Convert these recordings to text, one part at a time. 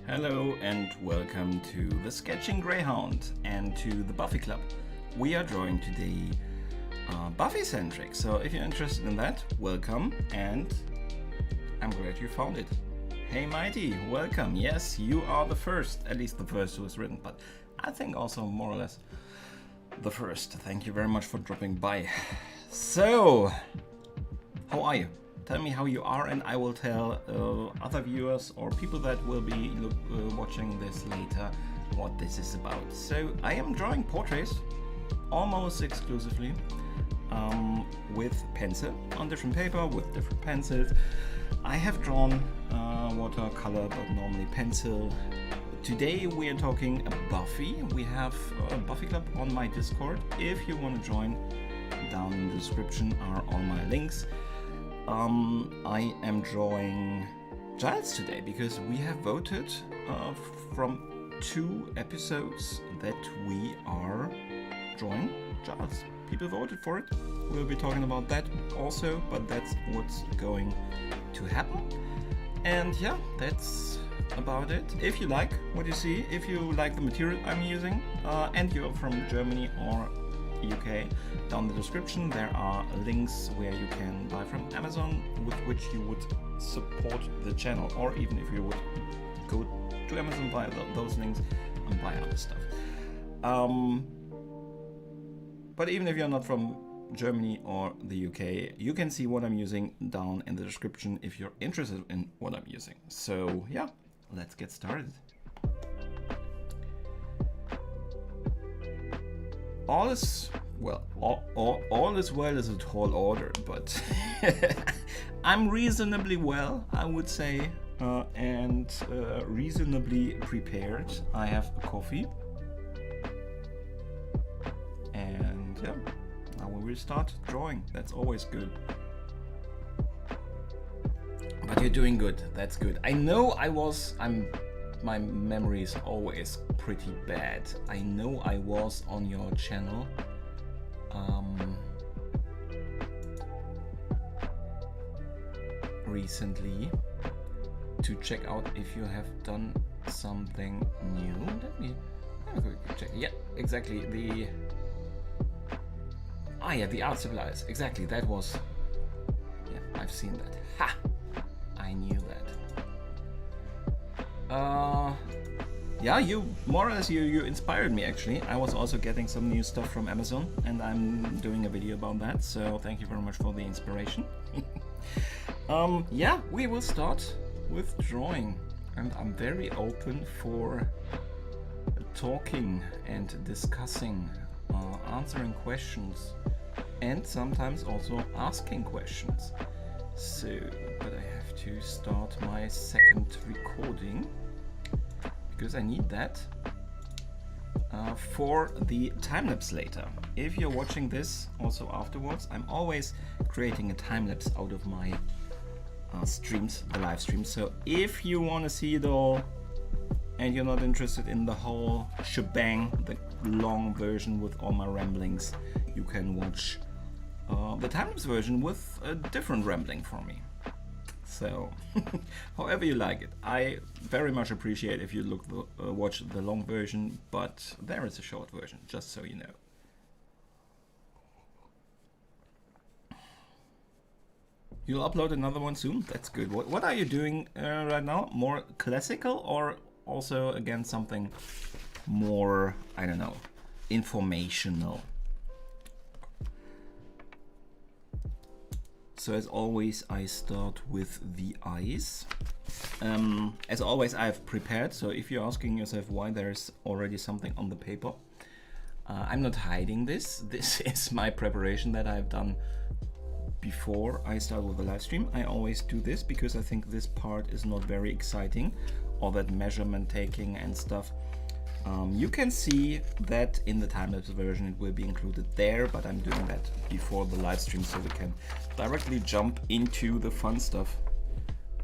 Hello and welcome to the Sketching Greyhound and to the Buffy Club. We are drawing today Buffy centric, so if you're interested in that, welcome, and I'm glad you found it. Hey Mighty, welcome. Yes, you are the first, at least the first who has written, but I think also more or less the first. Thank you very much for dropping by. So, how are you? Tell me how you are, and I will tell other viewers or people that will be watching this later what this is about. So I am drawing portraits almost exclusively with pencil on different paper with different pencils. I have drawn watercolor, but normally pencil. Today we are talking Buffy. We have a Buffy Club on my Discord. If you want to join, down in the description are all my links. I am drawing Giles today because we have voted from 2 episodes that we are drawing Giles. People voted for it. We'll be talking about that also, but that's what's going to happen. And yeah, that's about it. If you like what you see, if you like the material I'm using, and you're from Germany or UK, down in the description there are links where you can buy from Amazon, with which you would support the channel, or even if you would go to Amazon via those links and buy other stuff. But even if you're not from Germany or the UK, you can see what I'm using down in the description if you're interested in what I'm using. So yeah, let's get started. All is well. All is well is a tall order, but I'm reasonably well, I would say, and reasonably prepared. I have a coffee, and yeah, now we will start drawing. That's always good. But you're doing good. That's good. I know my memory is always pretty bad. I know I was on your channel recently to check out if you have done something new. Let me check. Yeah, exactly. The art supplies. Exactly, that was. Yeah, I've seen that. Ha! I knew that. Yeah, you more or less you inspired me actually. I was also getting some new stuff from Amazon, and I'm doing a video about that. So thank you very much for the inspiration. Yeah, we will start with drawing, and I'm very open for talking and discussing, answering questions, and sometimes also asking questions. So, but I have to start my second recording because I need that for the time-lapse later. If you're watching this also afterwards, I'm always creating a time-lapse out of my streams, the live streams. So if you want to see it all and you're not interested in the whole shebang, the long version with all my ramblings, you can watch the time-lapse version with a different rambling for me. So, however you like it. I very much appreciate if you watch the long version, but there is a short version, just so you know. You'll upload another one soon? That's good. What are you doing right now? More classical, or also again something more, I don't know, informational? So as always, I start with the eyes. As always, I've prepared. So if you're asking yourself why there's already something on the paper, I'm not hiding this. This is my preparation that I've done before I start with the live stream. I always do this because I think this part is not very exciting, all that measurement taking and stuff. You can see that in the time-lapse version, it will be included there, but I'm doing that before the live stream so we can directly jump into the fun stuff.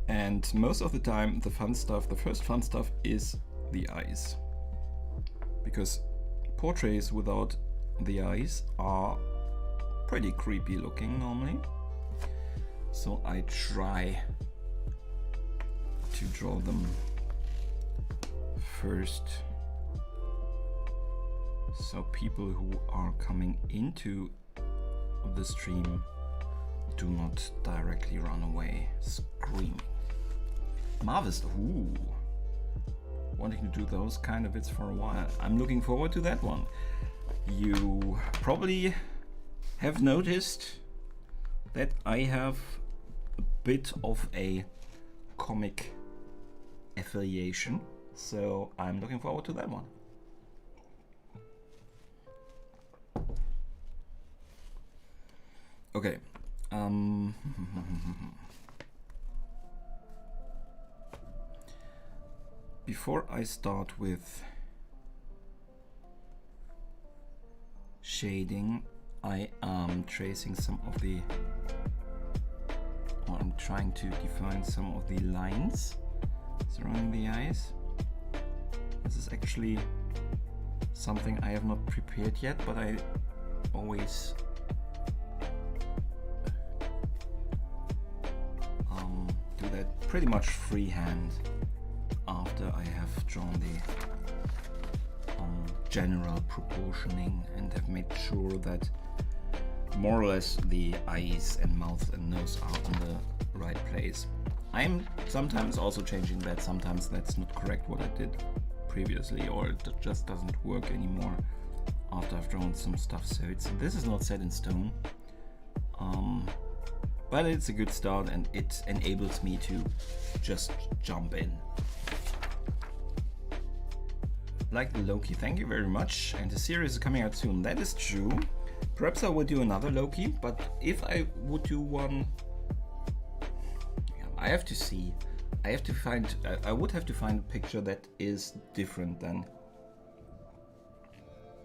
And most of the time, the fun stuff, the first fun stuff is the eyes. Because portraits without the eyes are pretty creepy looking normally. So I try to draw them first, so people who are coming into the stream do not directly run away screaming. Marvelous. Ooh. Wanting to do those kind of bits for a while. I'm looking forward to that one. You probably have noticed that I have a bit of a comic affiliation, so I'm looking forward to that one. Okay. Before I start with shading, I am tracing some of the, or I'm trying to define some of the lines surrounding the eyes. This is actually something I have not prepared yet, but I always do that pretty much freehand after I have drawn the general proportioning and have made sure that more or less the eyes and mouth and nose are on the right place. I'm sometimes also changing that. Sometimes that's not correct what I did previously, or it just doesn't work anymore after I've drawn some stuff. So this is not set in stone, but it's a good start and it enables me to just jump in. Like the Loki, thank you very much. And the series is coming out soon. That is true. Perhaps I will do another Loki, but if I would do one, I have to see. I would have to find a picture that is different than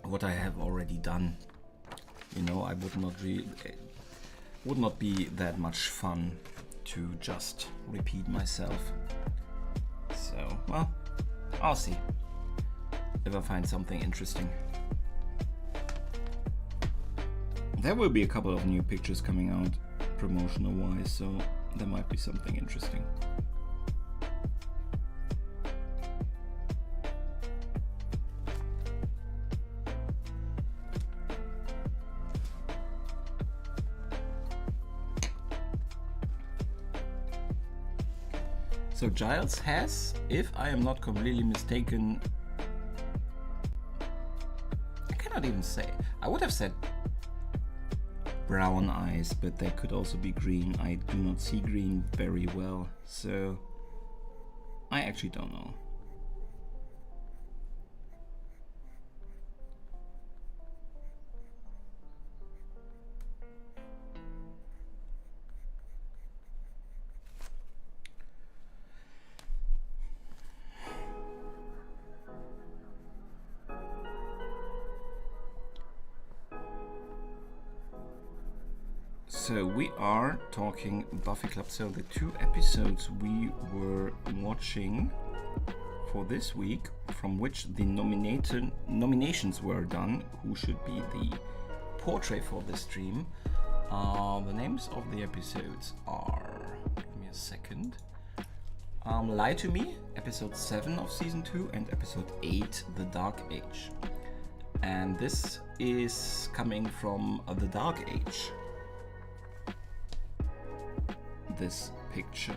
what I have already done. You know, I would not be that much fun to just repeat myself. So, well, I'll see if I find something interesting. There will be a couple of new pictures coming out promotional wise, so there might be something interesting. So Giles has, if I am not completely mistaken, I cannot even say. I would have said brown eyes, but they could also be green. I do not see green very well, so I actually don't know. So we are talking Buffy Club. So the 2 episodes we were watching for this week, from which the nominations were done, who should be the portrait for this stream. The names of the episodes are, give me a second, Lie to Me, episode 7 of season 2, and episode 8, The Dark Age. And this is coming from The Dark Age. This picture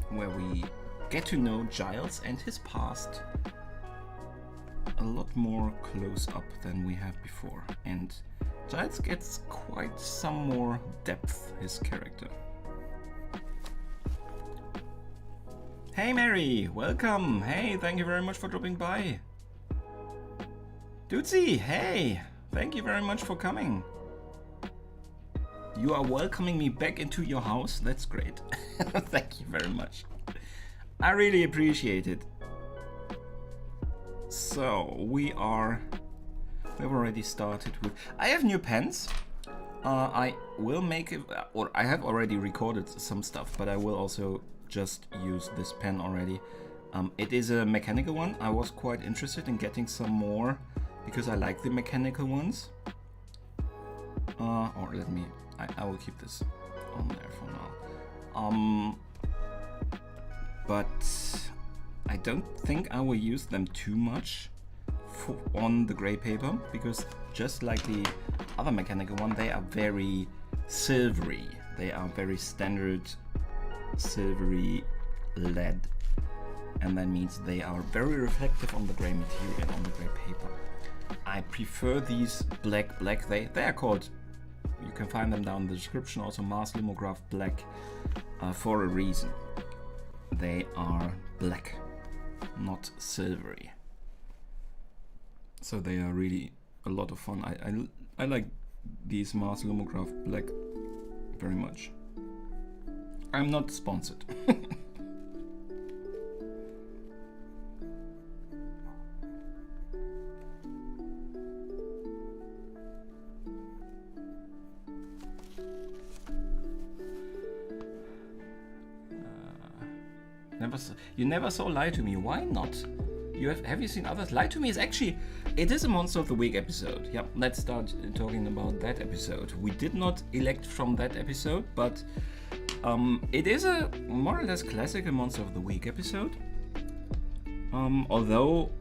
where we get to know Giles and his past a lot more close up than we have before, and Giles gets quite some more depth, his character. Hey Mary, welcome. Hey, thank you very much for dropping by. Dudesy, hey, thank you very much for coming. You are welcoming me back into your house. That's great. Thank you very much. I really appreciate it. So we've already started with. I have new pens. I will make it, or I have already recorded some stuff, but I will also just use this pen already. It is a mechanical one. I was quite interested in getting some more because I like the mechanical ones. Or let me. I will keep this on there for now. But I don't think I will use them too much on the gray paper, because just like the other mechanical one, they are very silvery. They are very standard silvery lead, and that means they are very reflective on the gray material, on the gray paper. I prefer these black. They are called, you can find them down in the description, also Mars Lithograph Black, for a reason. They are black, not silvery. So they are really a lot of fun. I like these Mars Lithograph Black very much. I'm not sponsored. You never saw Lie to Me. Why not? Have you seen others? Lie to Me is actually, it is a Monster of the Week episode. Yep, let's start talking about that episode. We did not elect from that episode, but it is a more or less classical Monster of the Week episode. Although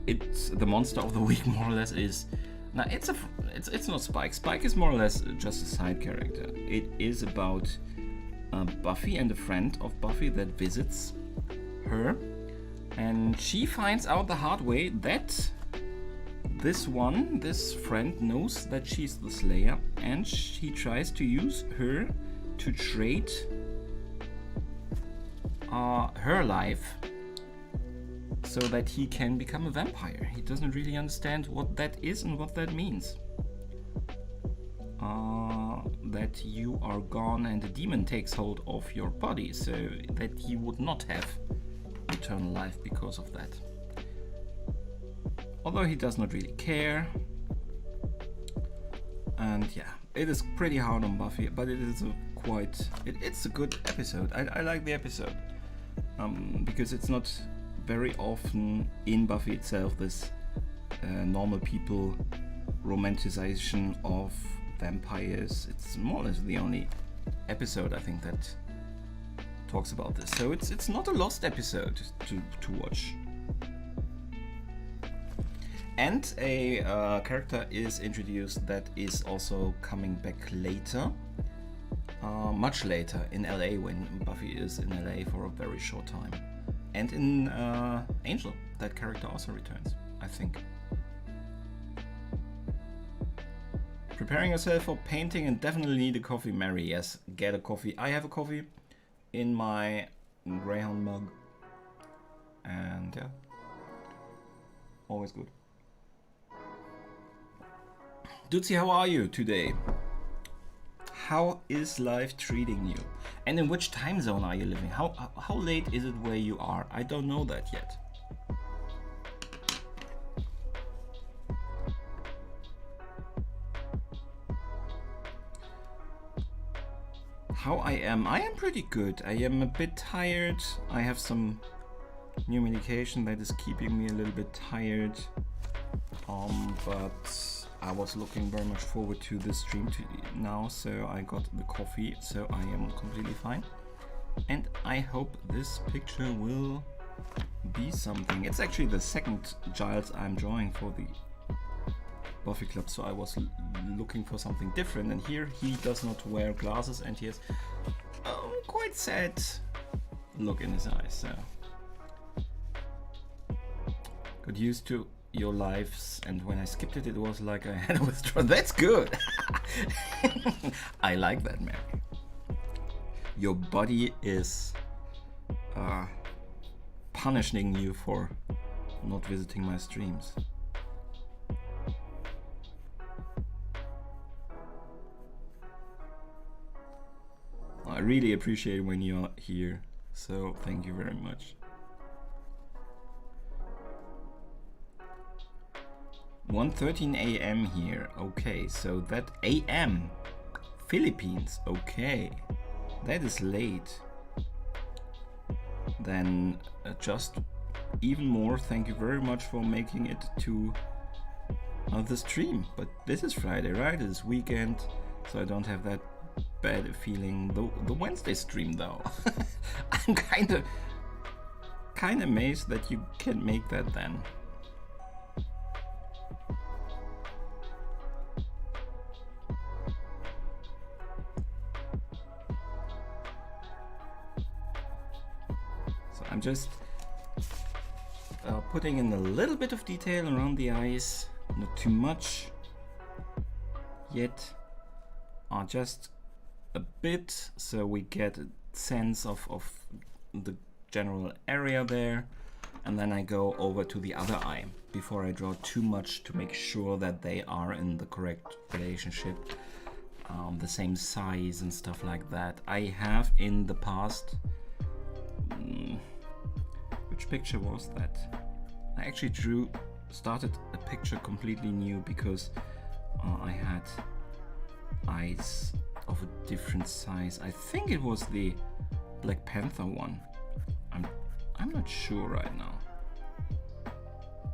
it's the monster of the week more or less is. Now it's not Spike. Spike is more or less just a side character. It is about Buffy and a friend of Buffy that visits her, and she finds out the hard way that this friend knows that she's the Slayer, and she tries to use her to trade her life so that he can become a vampire. He doesn't really understand what that is and what that means. That you are gone and a demon takes hold of your body, so that he would not have eternal life because of that. Although he does not really care. And yeah, it is pretty hard on Buffy, but it is it's a good episode. I like the episode. Because it's not very often in Buffy itself this normal people romanticization of vampires. It's more or less the only episode I think that talks about this. So it's not a lost episode to watch. And a character is introduced that is also coming back later. Much later in LA, when Buffy is in LA for a very short time. And in Angel, that character also returns, I think. Preparing yourself for painting and definitely need a coffee, Mary. Yes, get a coffee. I have a coffee in my Greyhound mug. And yeah, always good. Dutzy, how are you today? How is life treating you? And in which time zone are you living? How late is it where you are? I don't know that yet. How I am pretty good. I am a bit tired. I have some new medication that is keeping me a little bit tired. But I was looking very much forward to this stream now, so I got the coffee, so I am completely fine. And I hope this picture will be something. It's actually the second Giles I'm drawing for the Buffy Club, so I was looking for something different, and here he does not wear glasses and he has quite sad look in his eyes, so got used to your lives, and when I skipped it, it was like I had a withdrawal. That's good. I like that, Mary. Your body is punishing you for not visiting my streams. I really appreciate when you're here, so thank you very much. 1:13 a.m. here. Okay, so that a.m. Philippines. Okay, that is late. Then just even more. Thank you very much for making it to the stream. But this is Friday, right? It is weekend, so I don't have that bad a feeling. The Wednesday stream, though, I'm kind of amazed that you can make that then. I'm just putting in a little bit of detail around the eyes, not too much yet, just a bit, so we get a sense of the general area there, and then I go over to the other eye before I draw too much to make sure that they are in the correct relationship, the same size and stuff like that. I have in the past which picture was that? I actually started a picture completely new because I had eyes of a different size. I think it was the Black Panther one. I'm not sure right now.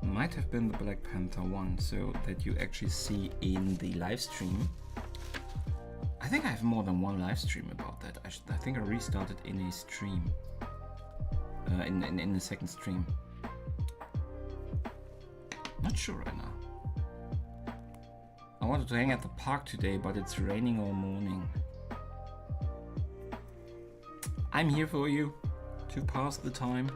Might have been the Black Panther one, so that you actually see in the live stream. I think I have more than one live stream about that. I think I restarted in a stream. In the second stream. Not sure right now. I wanted to hang at the park today, but it's raining all morning. I'm here for you to pass the time.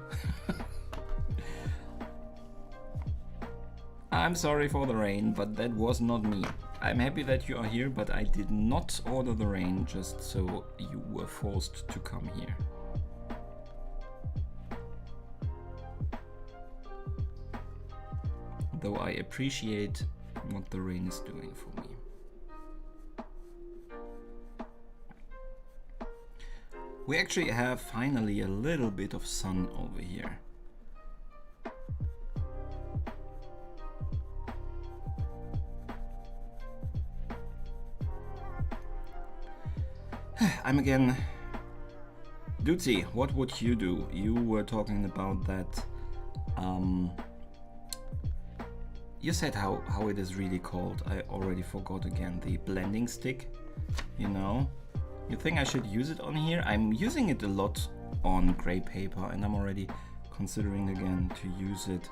I'm sorry for the rain, but that was not me. I'm happy that you are here, but I did not order the rain just so you were forced to come here. Though I appreciate what the rain is doing for me. We actually have finally a little bit of sun over here. I'm again. Dudesy, what would you do? You were talking about that. You said how it is really called. I already forgot again. The blending stick, you know. You think I should use it on here? I'm using it a lot on gray paper, and I'm already considering again to use it.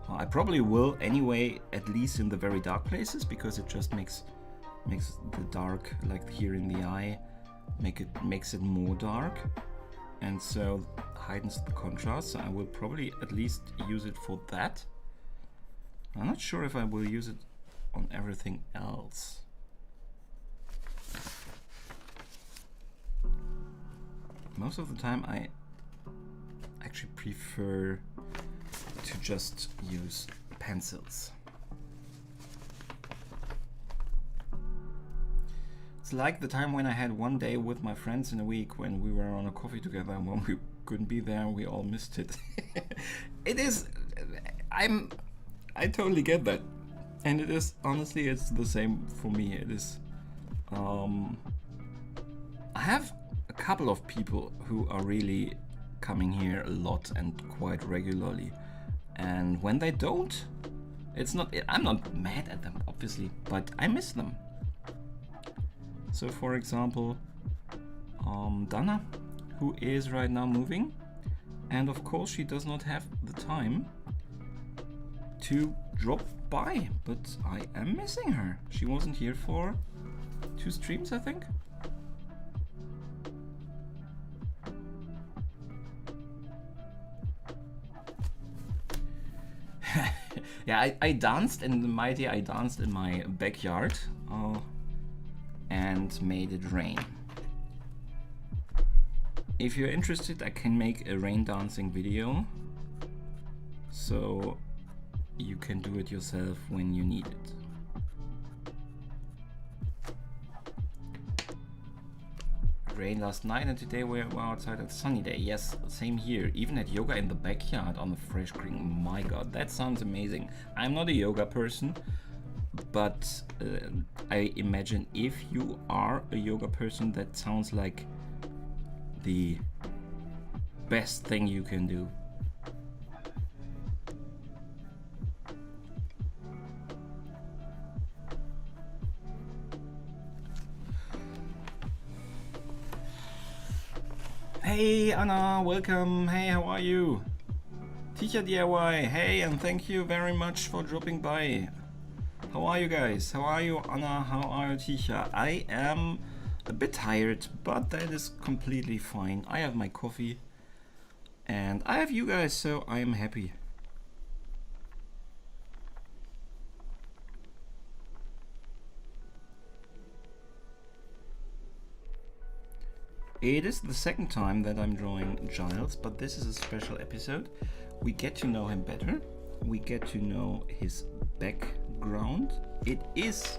I probably will anyway, at least in the very dark places, because it just makes the dark, like here in the eye, makes it more dark, and so heightens the contrast. So I will probably at least use it for that. I'm not sure if I will use it on everything else. Most of the time I actually prefer to just use pencils. It's like the time when I had one day with my friends in a week when we were on a coffee together, and when we couldn't be there, we all missed it. It is, I totally get that. And it is, honestly, it's the same for me. It is, I have a couple of people who are really coming here a lot and quite regularly. And when they don't, I'm not mad at them, obviously, but I miss them. So for example, Dana, who is right now moving, and of course she does not have the time to drop by, but I am missing her. She wasn't here for 2 streams, I think. Yeah, I danced in the Mighty, I danced in my backyard and made it rain. If you're interested, I can make a rain dancing video, so you can do it yourself when you need it. Rain last night, and today we're outside on a sunny day. Yes, same here. Even at yoga in the backyard on the fresh green. My god, that sounds amazing. I'm not a yoga person, but I imagine if you are a yoga person, that sounds like the best thing you can do. Hey Anna, welcome. Hey, how are you? Ticha DIY, hey, and thank you very much for dropping by. How are you guys? How are you, Anna? How are you, Ticha? I am a bit tired, but that is completely fine. I have my coffee and I have you guys, so I am happy. It is the second time that I'm drawing Giles, but this is a special episode. We get to know him better. We get to know his background. It is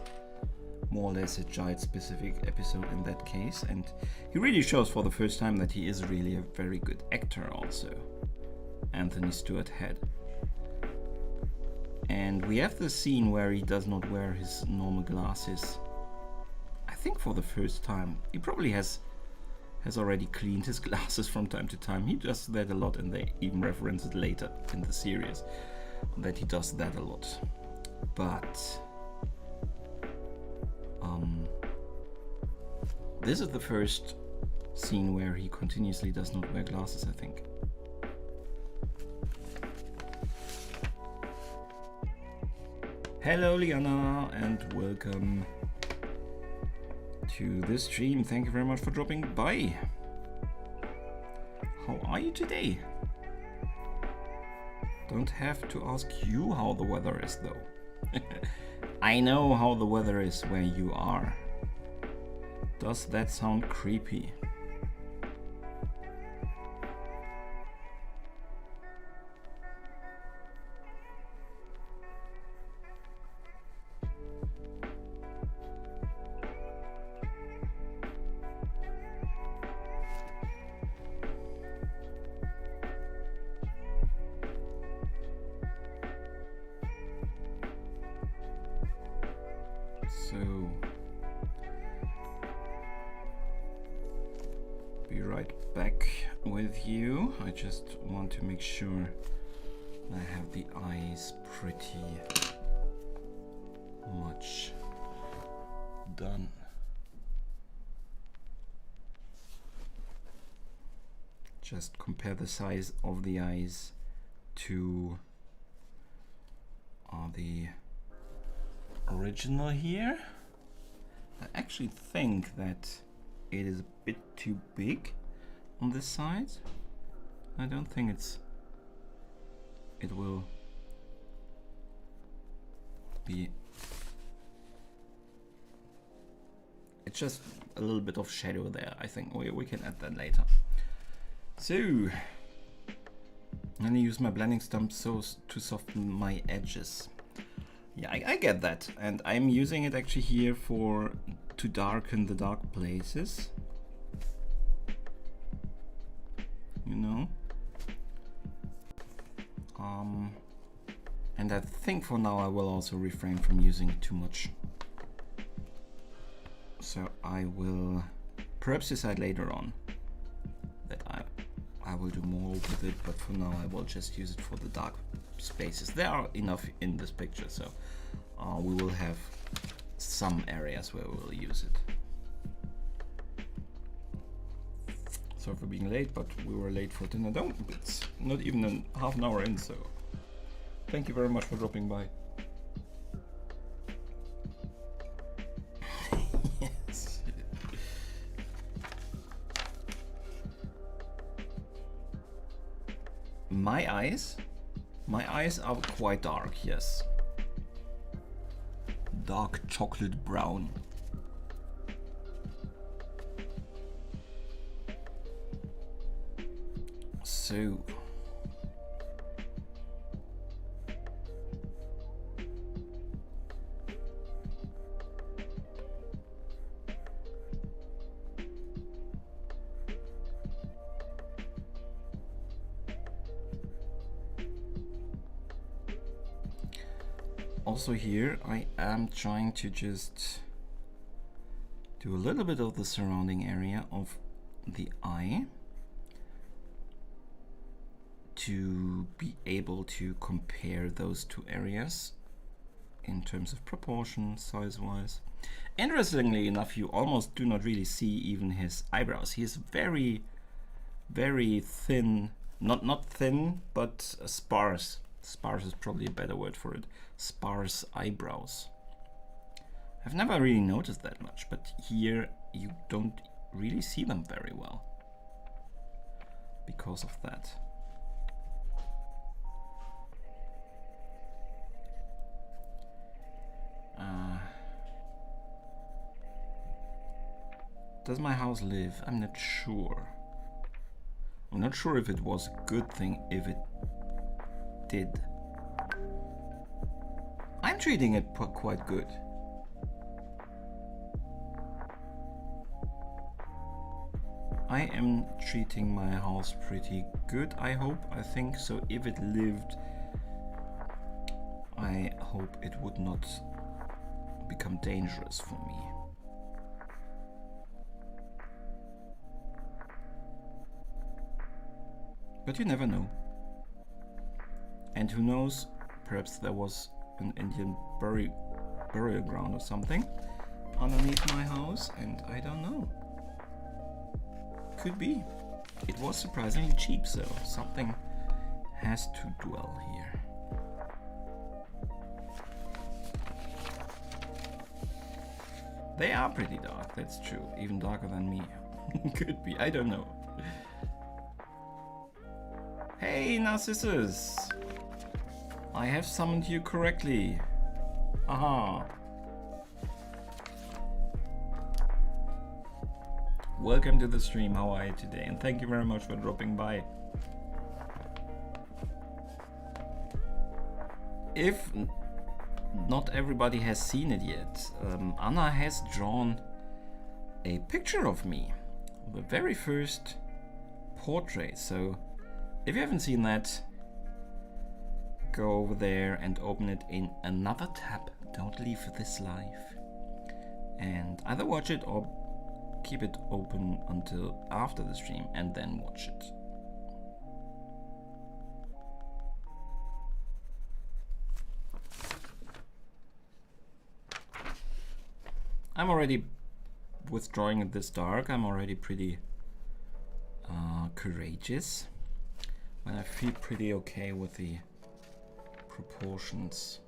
more or less a Giles specific episode in that case, and he really shows for the first time that he is really a very good actor also. Anthony Stewart Head. And we have the scene where he does not wear his normal glasses. I think for the first time. He probably has already cleaned his glasses from time to time. He does that a lot, and they even reference it later in the series that he does that a lot. But this is the first scene where he continuously does not wear glasses, I think. Hello Liana and welcome to the stream. Thank you very much for dropping by. How are you today? Don't have to ask you how the weather is though. I know how the weather is where you are. Does that sound creepy? So, be right back with you. I just want to make sure I have the eyes pretty much done. Just compare the size of the eyes to the original here. I actually think that it is a bit too big on this side. I don't think it will be. It's just a little bit of shadow there. I think we can add that later. So I'm gonna use my blending stump so to soften my edges. Yeah, I get that, and I'm using it actually here to darken the dark places. You know. And I think for now I will also refrain from using it too much. So I will perhaps decide later on that I will do more with it, but for now I will just use it for the dark spaces. There are enough in this picture, so we will have some areas where we will use it. Sorry for being late, but we were late for dinner. It's not even half an hour in, so thank you very much for dropping by. Yes. My eyes are quite dark, yes. Dark chocolate brown. So also here I am trying to just do a little bit of the surrounding area of the eye to be able to compare those two areas in terms of proportion, size-wise. Interestingly enough, you almost do not really see even his eyebrows. He is very, very thin, not thin, but sparse. Sparse is probably a better word for it. Sparse eyebrows. I've never really noticed that much, but here you don't really see them very well because of that. Does my house live? I'm not sure. I'm not sure if it was a good thing if it did. I'm treating it quite good. I am treating my house pretty good, I hope. I think so. If it lived, I hope it would not become dangerous for me. But you never know. And who knows, perhaps there was an Indian burial ground or something underneath my house, and I don't know. Could be. It was surprisingly cheap, so something has to dwell here. They are pretty dark, that's true. Even darker than me. Could be, I don't know. Hey, Narcissus! I have summoned you correctly. Aha! Welcome to the stream, how are you today? And thank you very much for dropping by. If not everybody has seen it yet, Anna has drawn a picture of me. The very first portrait. So if you haven't seen that, go over there and open it in another tab. Don't leave this live. And either watch it or keep it open until after the stream and then watch it. I'm already withdrawing it this dark. I'm already pretty courageous. And I feel pretty okay with the proportions.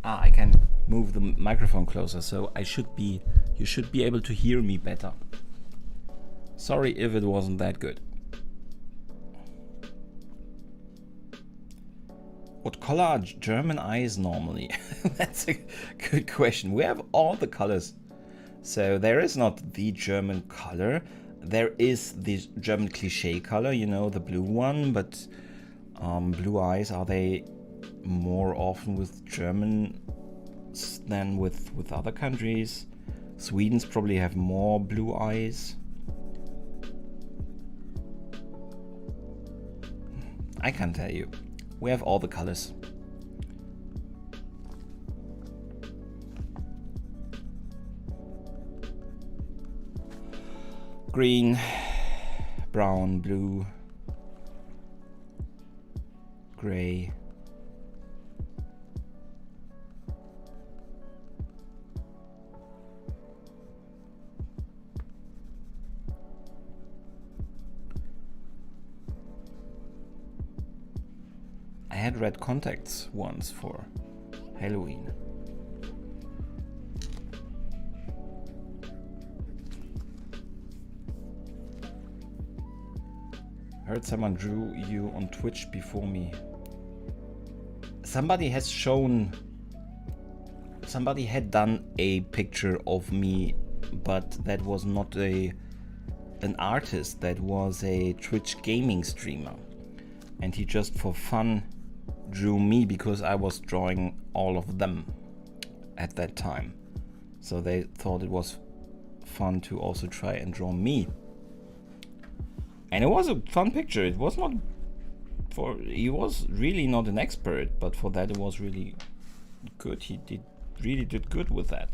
I can move the microphone closer, so you should be able to hear me better. Sorry if it wasn't that good. What color are German eyes normally? That's a good question. We have all the colors. So there is not the German color. There is the German cliche color, you know, the blue one, but blue eyes, are they more often with Germans than with other countries? Sweden's probably have more blue eyes. I can't tell you. We have all the colors. Green, brown, blue, gray. I had red contacts once for Halloween. Heard someone drew you on Twitch before me. Somebody has shown... Somebody had done a picture of me, but that was not an artist, that was a Twitch gaming streamer. And he just for fun drew me because I was drawing all of them at that time. So they thought it was fun to also try and draw me. And it was a fun picture. It was not for... He was really not an expert, but for that it was really good. He really did good with that.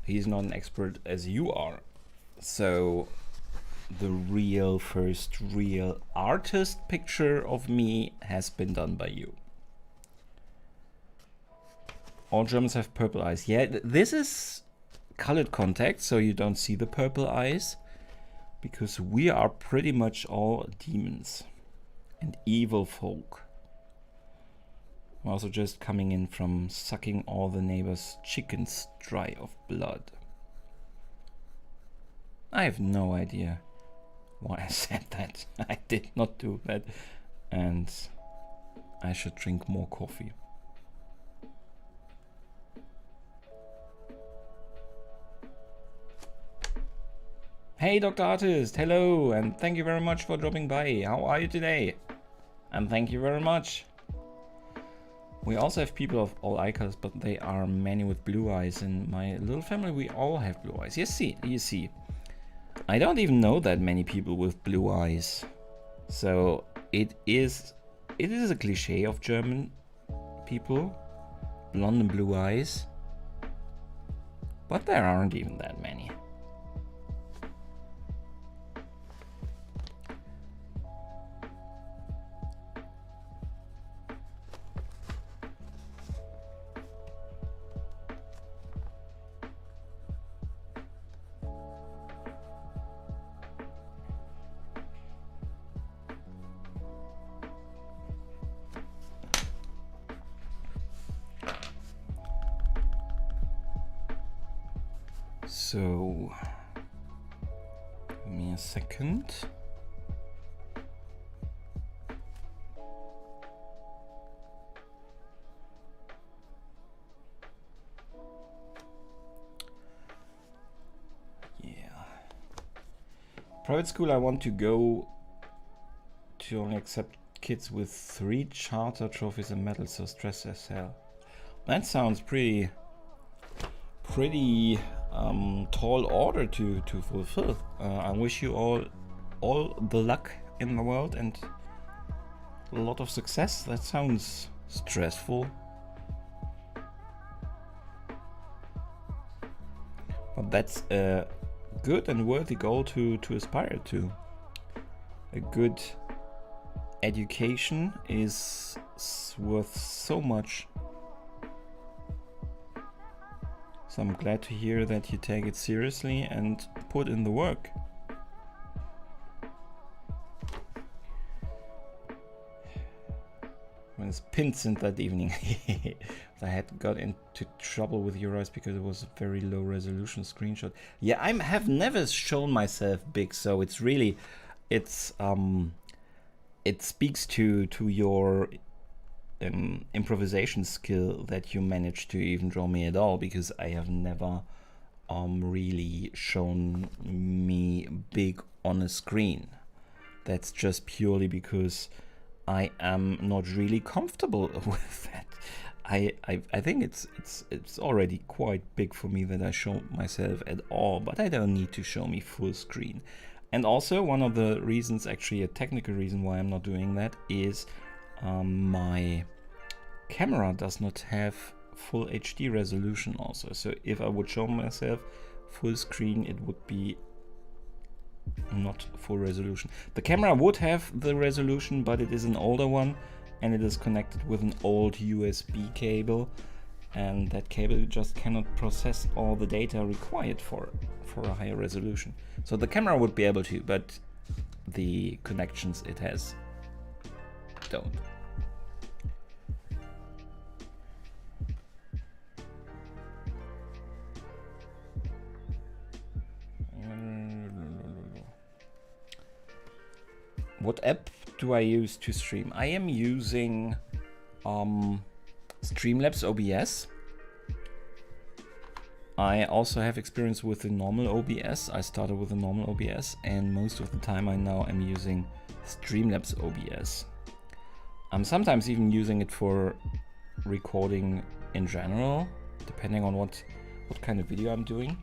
He's not an expert as you are. So the first real artist picture of me has been done by you. All Germans have purple eyes. Yeah, this is colored contact, so you don't see the purple eyes, because we are pretty much all demons and evil folk. I'm also just coming in from sucking all the neighbors' chickens dry of blood. I have no idea why I said that. I did not do that, and I should drink more coffee. Hey Dr. Artist, hello, and thank you very much for dropping by. How are you today? And thank you very much. We also have people of all eye colors, but they are many with blue eyes. In my little family, we all have blue eyes. You see. I don't even know that many people with blue eyes. So it is a cliche of German people, blonde and blue eyes. But there aren't even that many. So, give me a second. Private school I want to go to only accept kids with 3 charter trophies and medals, so stress as hell. That sounds pretty tall order to fulfill. I wish you all the luck in the world and a lot of success. That sounds stressful. But that's a good and worthy goal to aspire to. A good education is worth so much. So I'm glad to hear that you take it seriously and put in the work. When it's pinned that evening. I had got into trouble with your eyes because it was a very low resolution screenshot. Yeah, I have never shown myself big, so it's really, it speaks to your improvisation skill that you managed to even draw me at all, because I have never really shown me big on a screen. That's just purely because I am not really comfortable with that. I think it's already quite big for me that I show myself at all, but I don't need to show me full screen. And also one of the reasons, actually a technical reason why I'm not doing that, is my camera does not have full HD resolution also. So if I would show myself full screen, it would be not full resolution. The camera would have the resolution, but it is an older one and it is connected with an old USB cable, and that cable just cannot process all the data required for a higher resolution. So the camera would be able to, but the connections it has don't. What app do I use to stream? I am using Streamlabs OBS. I also have experience with the normal OBS. I started with the normal OBS, and most of the time I now am using Streamlabs OBS. I'm sometimes even using it for recording in general, depending on what kind of video I'm doing.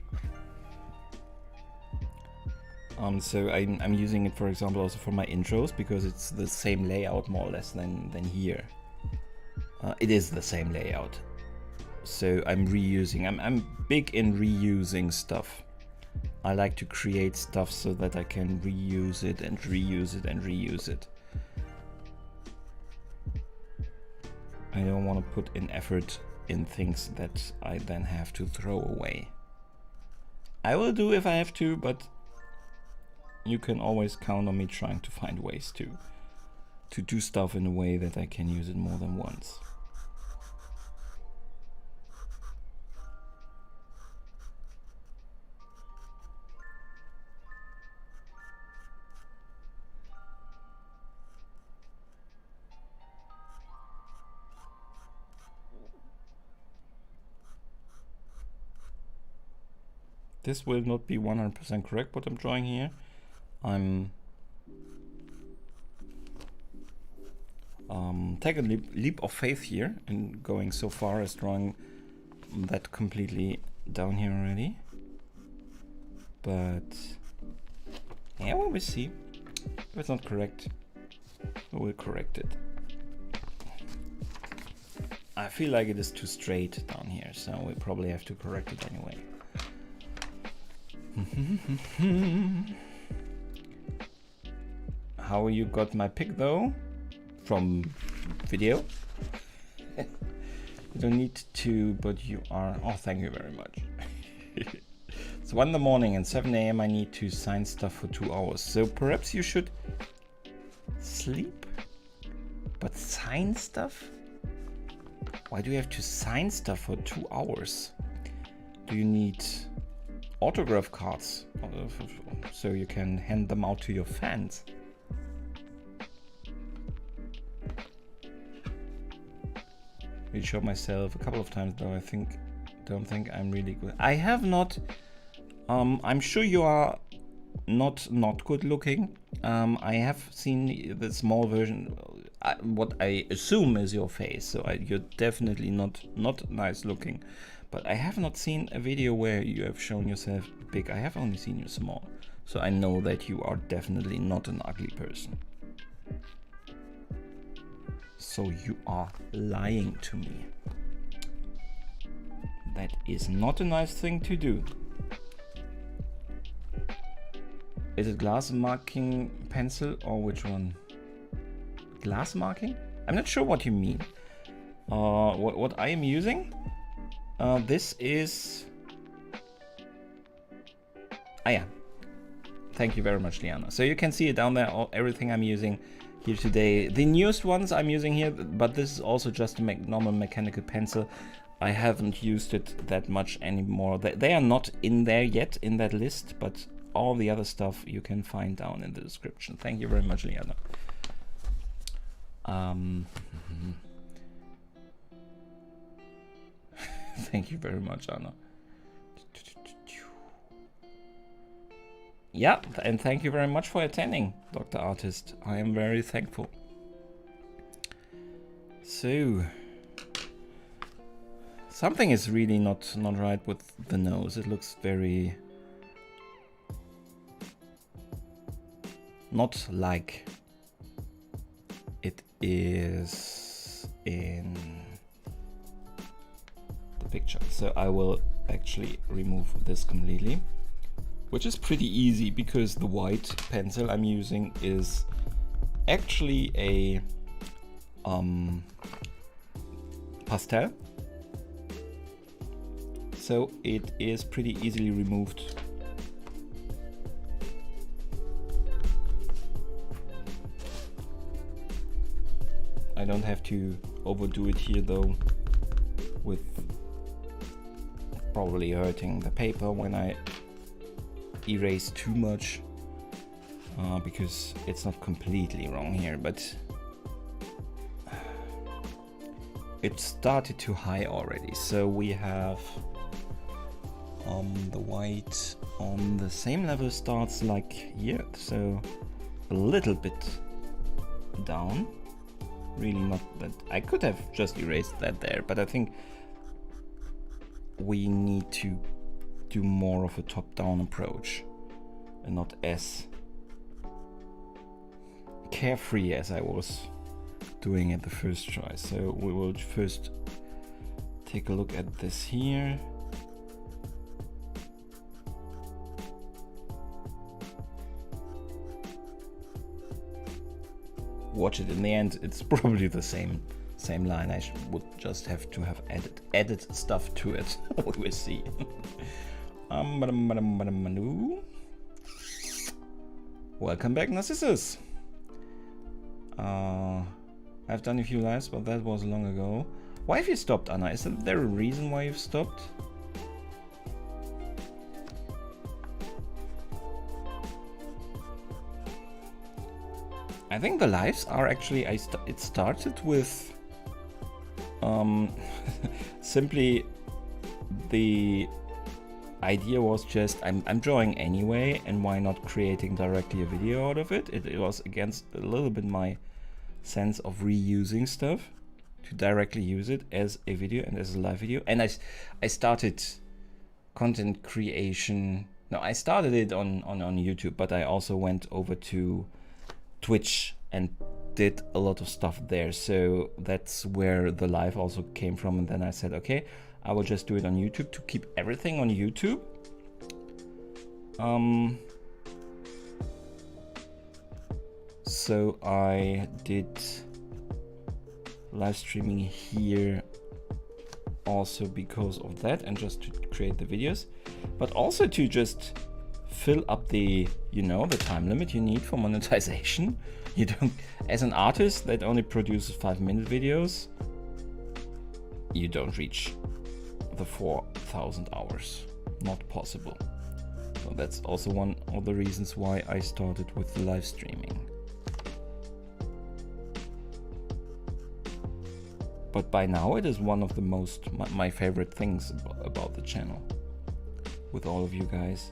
So I'm using it, for example, also for my intros, because it's the same layout more or less than here. It is the same layout. So I'm reusing. I'm big in reusing stuff. I like to create stuff so that I can reuse it and reuse it and reuse it. I don't want to put in effort in things that I then have to throw away. I will do if I have to, but you can always count on me trying to find ways to do stuff in a way that I can use it more than once. This will not be 100% correct what I'm drawing here. I'm taking a leap of faith here and going so far as drawing that completely down here already. But yeah, we will see. If it's not correct, we will correct it. I feel like it is too straight down here, so we probably have to correct it anyway. How you got my pic though? From video? You don't need to, but you are. Oh, thank you very much. It's 1 in the morning and 7 AM I need to sign stuff for 2 hours. So perhaps you should sleep, but sign stuff? Why do you have to sign stuff for 2 hours? Do you need autograph cards, so you can hand them out to your fans. I showed myself a couple of times, though I don't think I'm really good. I have not. I'm sure you are not good looking. I have seen the small version. What I assume is your face, so you're definitely not nice looking. But I have not seen a video where you have shown yourself big. I have only seen you small, so I know that you are definitely not an ugly person. So you are lying to me. That is not a nice thing to do. Is it glass marking pencil or which one? Glass marking? I'm not sure what you mean. What I am using? This is... Ah yeah. Thank you very much, Liana. So you can see it down there, everything I'm using here today. The newest ones I'm using here, but this is also just a normal mechanical pencil. I haven't used it that much anymore. They are not in there yet in that list, but all the other stuff you can find down in the description. Thank you very much, Liana. Thank you very much, Anna. Yeah, and thank you very much for attending, Dr. Artist. I am very thankful. So, something is really not right with the nose. It looks very not like it is in the picture. So I will actually remove this completely, which is pretty easy because the white pencil I'm using is actually a pastel. So it is pretty easily removed. I don't have to overdo it here though, with probably hurting the paper when I erase too much, because it's not completely wrong here, but it started too high already. So we have the white on the same level, starts like here, so a little bit down. Really not that. I could have just erased that there, but I think we need to do more of a top-down approach and not as carefree as I was doing at the first try. So we will first take a look at this here. Watch it. In the end, it's probably the same line. I would just have to have added stuff to it. We will see. Welcome back, Narcissus. I've done a few lives, but that was long ago. Why have you stopped, Anna? Is there a reason why you've stopped? I think the lives are actually, it started with simply the idea was just I'm drawing anyway, and why not creating directly a video out of it? It was against a little bit my sense of reusing stuff, to directly use it as a video and as a live video. And I started content creation. No, I started it on YouTube, but I also went over to Twitch and did a lot of stuff there. So that's where the live also came from. And then I said, okay, I will just do it on YouTube to keep everything on YouTube. So I did live streaming here also because of that, and just to create the videos, but also to just fill up the, the time limit you need for monetization. You don't, as an artist that only produces 5-minute videos, you don't reach the 4,000 hours. Not possible. So that's also one of the reasons why I started with live streaming. But by now it is one of the my favorite things about the channel. With all of you guys,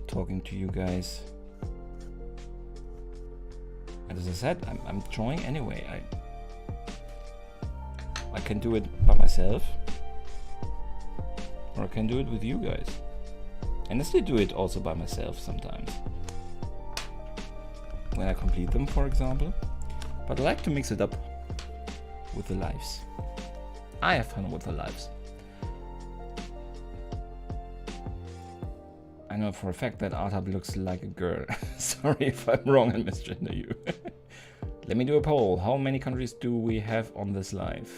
talking to you guys. And as I said, I'm drawing anyway. I can do it by myself, or I can do it with you guys. And I still do it also by myself sometimes, when I complete them, for example. But I like to mix it up with the lives. I have fun with the lives. I know for a fact that Artab looks like a girl. Sorry if I'm wrong and misgender you. Let me do a poll. How many countries do we have on this live?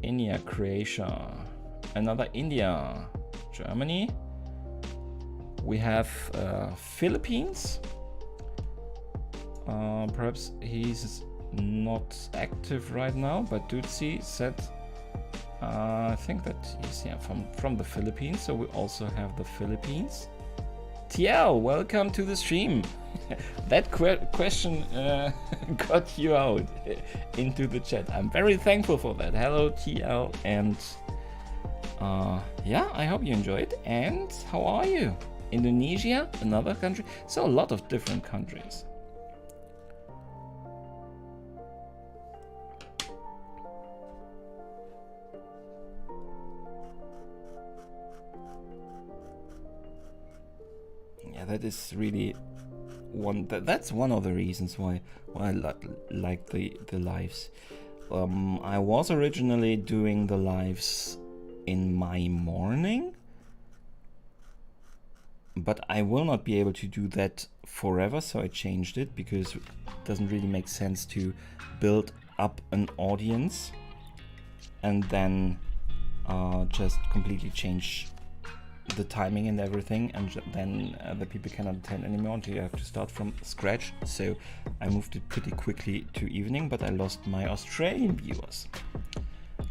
India, Croatia, another India, Germany. We have Philippines. Perhaps he's not active right now, but Dutsi said I think that he's from the Philippines, so we also have the Philippines. TL, welcome to the stream. That question got you out into the chat. I'm very thankful for that. Hello TL, and yeah, I hope you enjoyed. And how are you? Indonesia, another country. So a lot of different countries. Yeah, that is really that's one of the reasons why I like the lives. I was originally doing the lives in my morning, but I will not be able to do that forever, so I changed it because it doesn't really make sense to build up an audience and then just completely change the timing and everything, and then the people cannot attend anymore until you have to start from scratch. So I moved it pretty quickly to evening, but I lost my Australian viewers.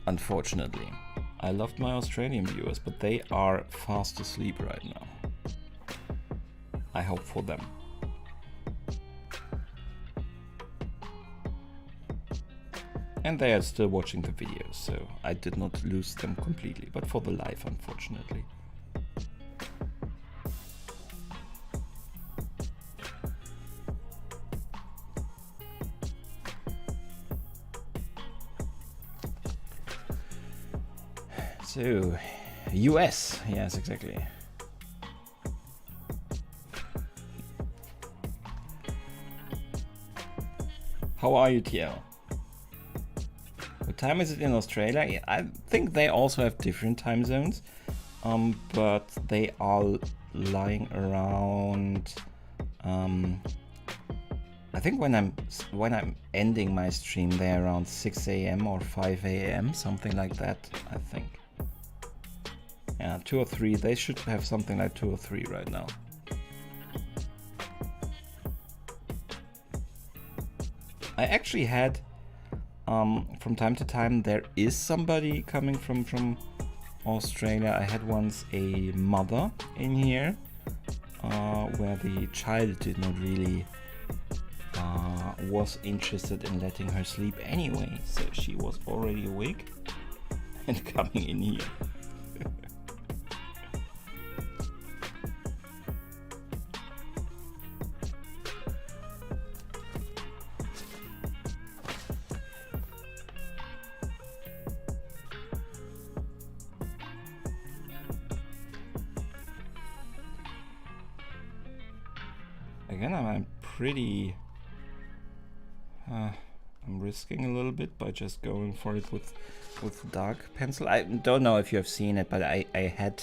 Unfortunately, I loved my Australian viewers, but they are fast asleep right now. I hope for them. And they are still watching the videos, so I did not lose them completely, but for the live, unfortunately. So, US, yes, exactly. How are you, TL? What time is it in Australia? I think they also have different time zones, but they are lying around. I think when I'm ending my stream, they're around 6 a.m. or 5 a.m. something like that. I think. Yeah, 2 or 3. They should have something like 2 or 3 right now. I actually had, from time to time, there is somebody coming from Australia. I had once a mother in here, where the child did not really was interested in letting her sleep anyway, so she was already awake and coming in here. Again, I'm pretty... I'm risking a little bit by just going for it with dark pencil. I don't know if you have seen it, but I had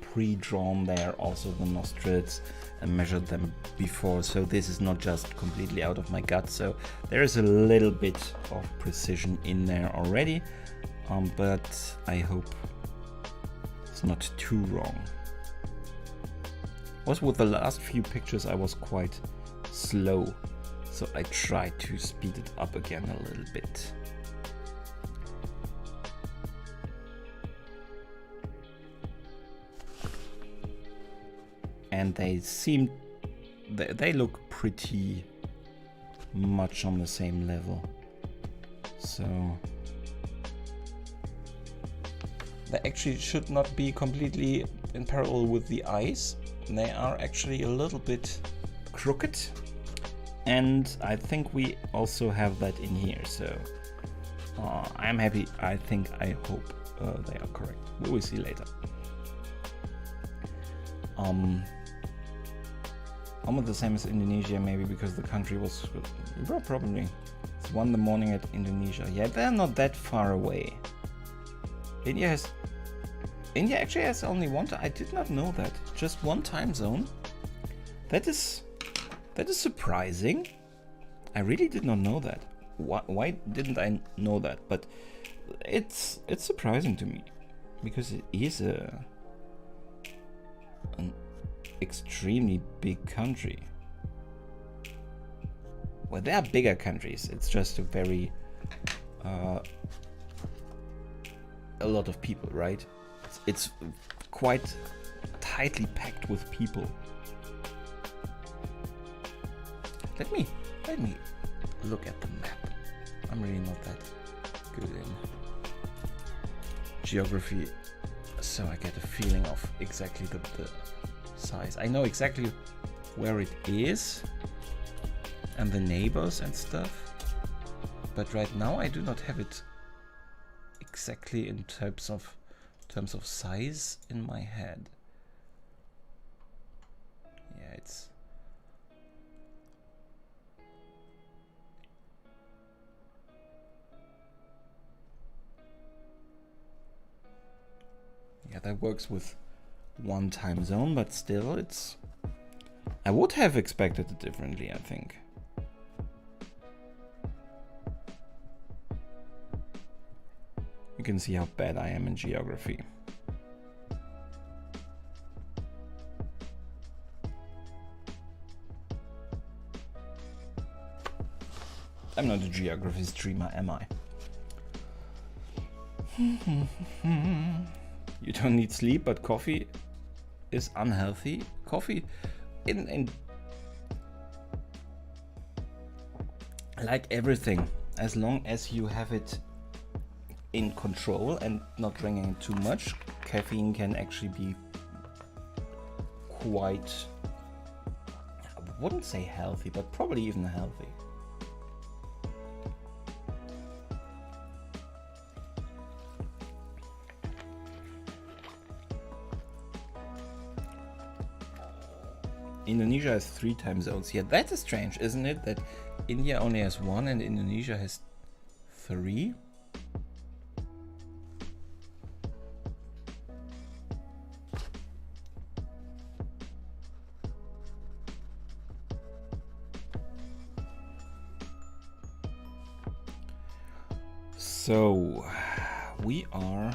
pre-drawn there also the nostrils and measured them before, so this is not just completely out of my gut. So there is a little bit of precision in there already, but I hope it's not too wrong. Also, with the last few pictures I was quite slow, so I tried to speed it up again a little bit. and they look pretty much on the same level. So they actually should not be completely in parallel with the eyes. They are actually a little bit crooked, and I think we also have that in here. So I'm happy. I hope they are correct. We will see later. Almost the same as Indonesia, maybe because the country was well, probably it's 1 in the morning at Indonesia. Yeah, they're not that far away. India actually has only one time. I did not know that. Just one time zone. That is surprising. I really did not know that. Why didn't I know that? But it's surprising to me because it is an extremely big country. Well, there are bigger countries. It's just a very a lot of people, right? It's quite tightly packed with people. Let me look at the map. I'm really not that good in geography, so I get a feeling of exactly the size. I know exactly where it is and the neighbors and stuff, but right now I do not have it exactly in terms of size in my head. Yeah, that works with one time zone, but still I would have expected it differently, I think. You can see how bad I am in geography. I'm not a geography streamer, am I? You don't need sleep, but coffee is unhealthy. Coffee in like everything, as long as you have it in control and not drinking too much, caffeine can actually be quite, I wouldn't say healthy, but probably even healthy. Indonesia has 3 time zones. Yeah, that is strange, isn't it? That India only has 1 and Indonesia has 3. So we are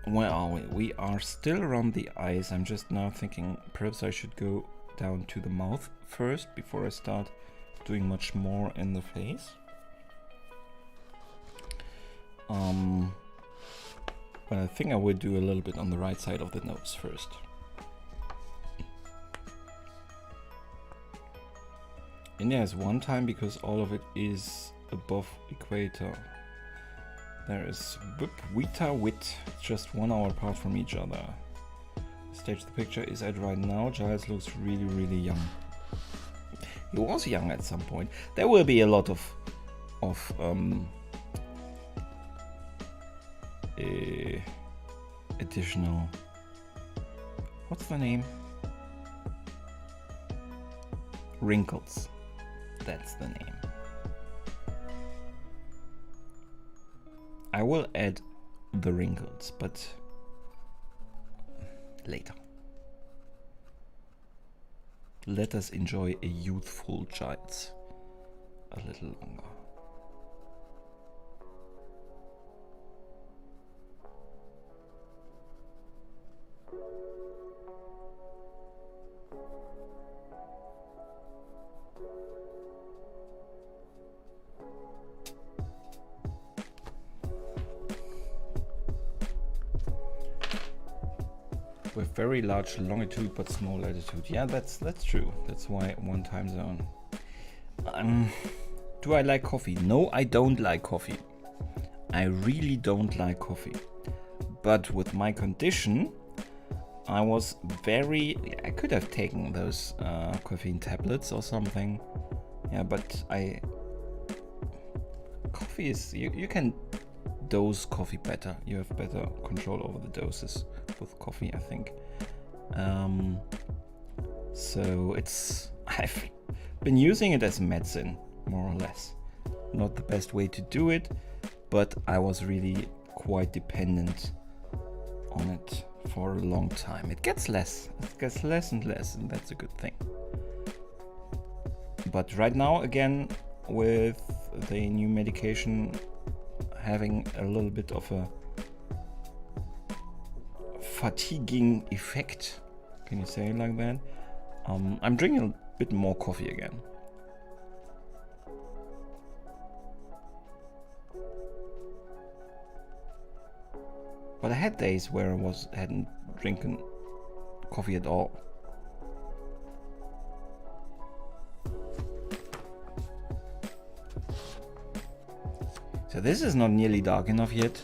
where are we? We are still around the eyes. I'm just now thinking perhaps I should go down to the mouth first before I start doing much more in the face. But I think I would do a little bit on the right side of the nose first. India has 1 time because all of it is above equator. There is Wita Wit, just 1 hour apart from each other. The stage the picture is at right now, Giles looks really, really young. He was young at some point. There will be a lot of additional, what's the name? Wrinkles. That's the name. I will add the wrinkles, but later. Let us enjoy a youthful Giles a little longer. with very large longitude but small latitude. Yeah, that's true. That's why one time zone. Do I like coffee? No, I don't like coffee. I really don't like coffee. But with my condition, I could have taken those caffeine tablets or something. Yeah, but coffee is, you can dose coffee better. You have better control over the doses with coffee, I think. So I've been using it as medicine, more or less. Not the best way to do it, but I was really quite dependent on it for a long time. It gets less and less, and that's a good thing. But right now, again, with the new medication having a little bit of a fatiguing effect, can you say it like that? I'm drinking a bit more coffee again. But I had days where I hadn't drinking coffee at all. So this is not nearly dark enough yet.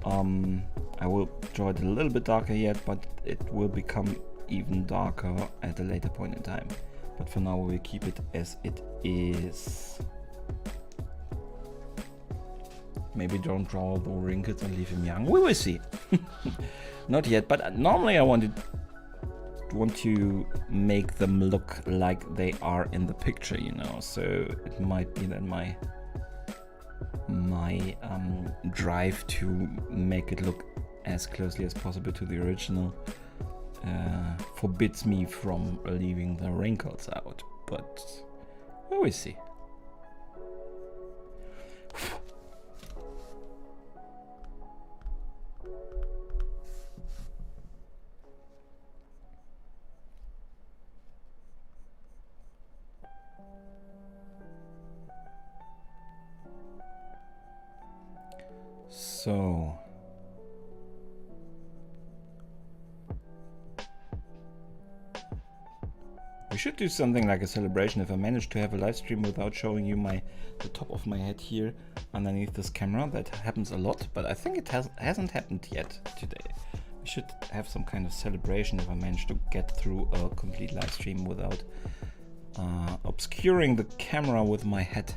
I will draw it a little bit darker yet, but it will become even darker at a later point in time. But for now we will keep it as it is. Maybe don't draw the wrinkles and leave him young. We will see. Not yet, but normally I want to make them look like they are in the picture, you know. So it might be that my drive to make it look as closely as possible to the original forbids me from leaving the wrinkles out, but we will see. So we should do something like a celebration. If I manage to have a live stream without showing you the top of my head here underneath this camera, that happens a lot, but I think it hasn't happened yet today. We should have some kind of celebration if I manage to get through a complete live stream without obscuring the camera with my head.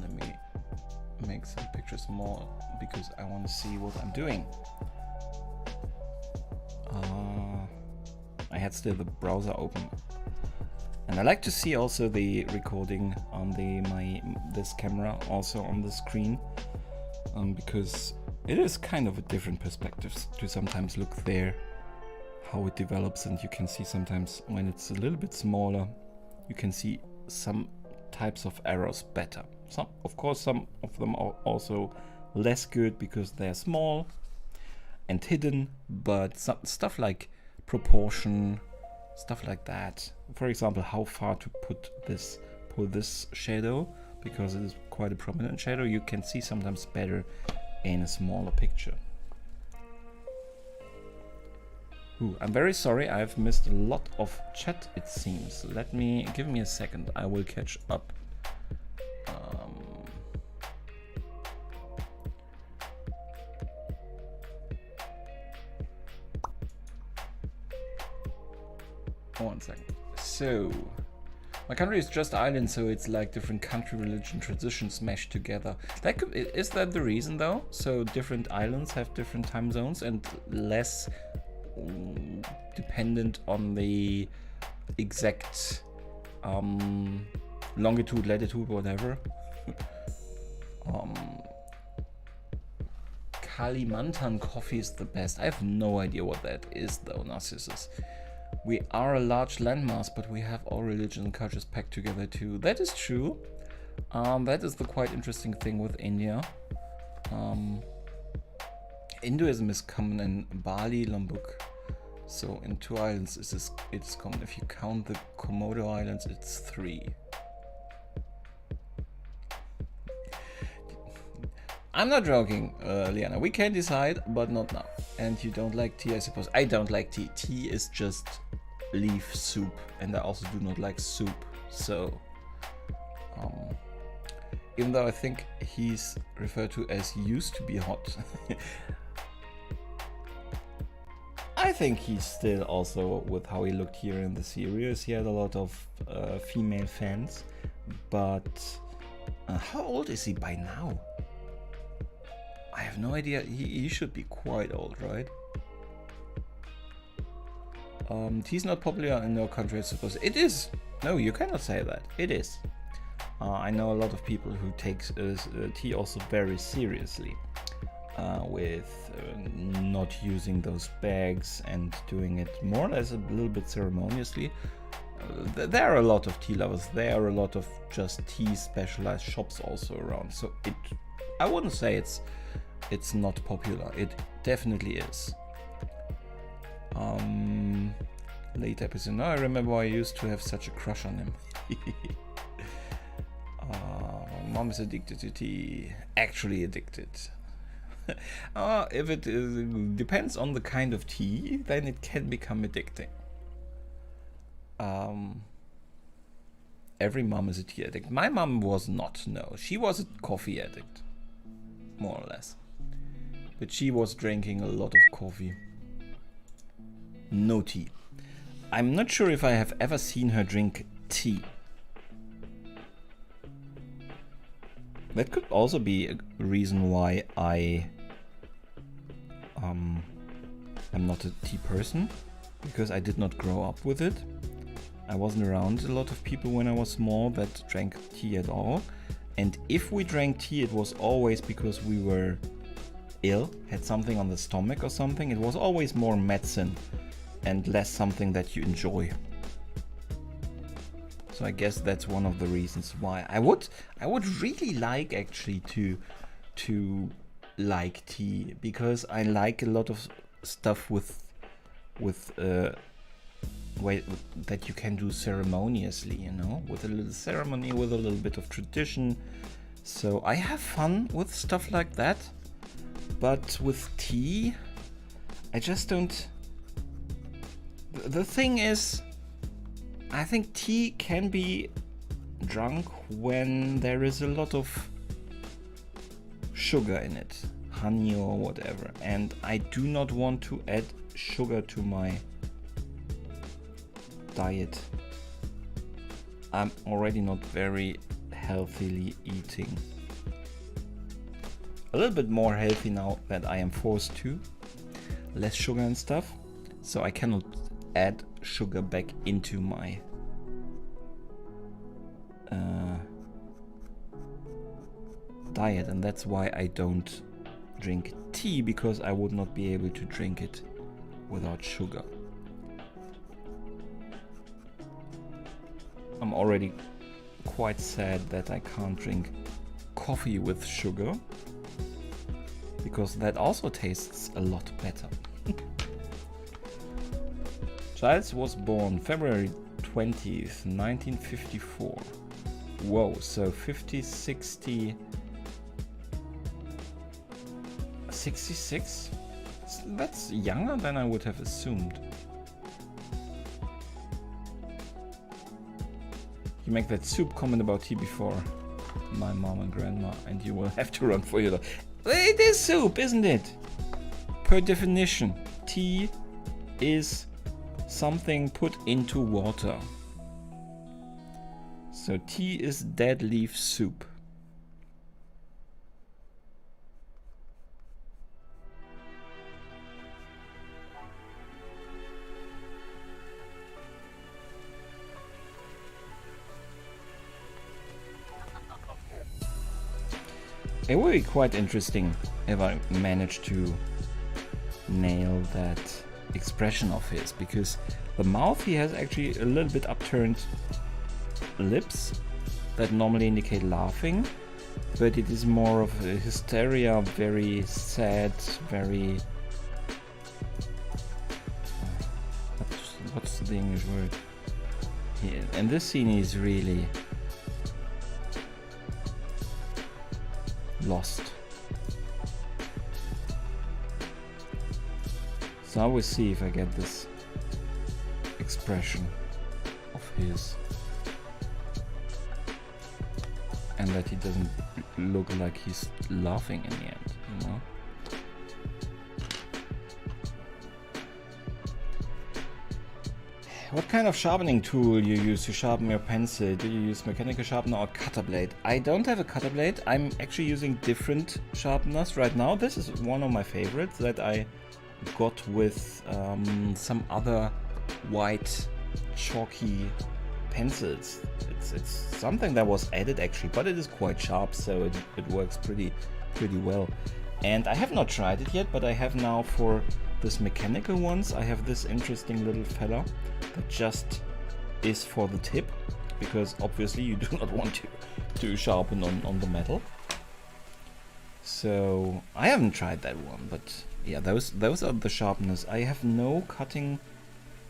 Let me make some pictures more because I want to see what I'm doing. I had still the browser open, and I like to see also the recording on this camera also on the screen, because it is kind of a different perspective to sometimes look there how it develops, and you can see sometimes when it's a little bit smaller you can see some types of errors better. Of course some of them are also less good because they're small and hidden, but some stuff like proportion, stuff like that. For example, how far to pull this shadow, because it is quite a prominent shadow, you can see sometimes better in a smaller picture. Ooh, I'm very sorry, I've missed a lot of chat, it seems. Give me a second, I will catch up. One second. So, my country is just island, so it's like different country, religion, traditions meshed together. Is that the reason though? So different islands have different time zones and less dependent on the exact longitude, latitude, whatever. Kalimantan coffee is the best. I have no idea what that is though, Narcissus. We are a large landmass, but we have all religions and cultures packed together too. That is true. That is the quite interesting thing with India. Hinduism is common in Bali, Lombok. So in 2 islands it's common. If you count the Komodo Islands, it's 3. I'm not joking, Liana. We can decide, but not now. And you don't like tea, I suppose. I don't like tea. Tea is just leaf soup, and I also do not like soup. So, even though I think he's referred to as used to be hot, I think he's still also, with how he looked here in the series, he had a lot of female fans. But how old is he by now? I have no idea. He should be quite old, right? He's not popular in no country, I suppose. It is. No, you cannot say that. It is. I know a lot of people who take tea also very seriously, with not using those bags and doing it more or less a little bit ceremoniously. There are a lot of tea lovers. There are a lot of just tea specialized shops also around. So I wouldn't say it's not popular. It definitely is. Late episode. No, I remember I used to have such a crush on him. Mom is addicted to tea. Actually addicted. If it depends on the kind of tea, then it can become addicting. Every mom is a tea addict. My mom was not. No, she was a coffee addict, more or less. But she was drinking a lot of coffee. No tea. I'm not sure if I have ever seen her drink tea. That could also be a reason why I'm not a tea person, because I did not grow up with it. I wasn't around a lot of people when I was small that drank tea at all. And if we drank tea, it was always because we were ill, had something on the stomach or something. It was always more medicine and less something that you enjoy. So I guess that's one of the reasons why I would really like actually to like tea, because I like a lot of stuff with way that you can do ceremoniously, you know, with a little ceremony, with a little bit of tradition. So I have fun with stuff like that, but with tea, I just don't. The thing is, I think tea can be drunk when there is a lot of sugar in it, honey or whatever, and I do not want to add sugar to my diet. I'm already not very healthily eating. A little bit more healthy now that I am forced to. Less sugar and stuff, so I cannot add sugar back into my diet, and that's why I don't drink tea, because I would not be able to drink it without sugar. I'm already quite sad that I can't drink coffee with sugar, because that also tastes a lot better. Giles was born February 20th, 1954. Whoa, so 50, 60, 66? That's younger than I would have assumed. You make that soup comment about tea before my mom and grandma, and you will have to run for your life. It is soup, isn't it? Per definition, tea is something put into water. So tea is dead leaf soup. It would be quite interesting if I managed to nail that expression of his, because the mouth, he has actually a little bit upturned lips. that normally indicate laughing, but it is more of a hysteria, very sad, very... What's the English word? Yeah, and this scene is really lost. So I will see if I get this expression of his, and that he doesn't look like he's laughing in the end, you know? What kind of sharpening tool you use to sharpen your pencil? Do you use mechanical sharpener or cutter blade? I don't have a cutter blade. I'm actually using different sharpeners right now. This is one of my favorites that I got with some other white chalky pencils. It's something that was added actually, but it is quite sharp, so it works pretty well. And I have not tried it yet, but I have now for this mechanical ones, I have this interesting little fella that just is for the tip, because obviously you do not want to sharpen on the metal. So I haven't tried that one, but yeah, those are the sharpeners. I have no cutting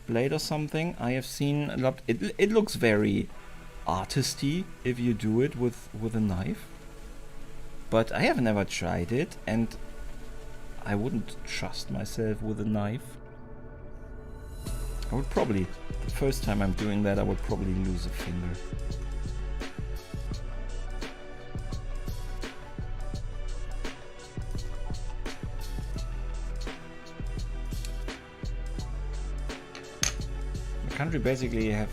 blade or something. I have seen a lot. It looks very artisty if you do it with a knife, but I have never tried it, and I wouldn't trust myself with a knife. I would probably, the first time I'm doing that, I would probably lose a finger. The country basically have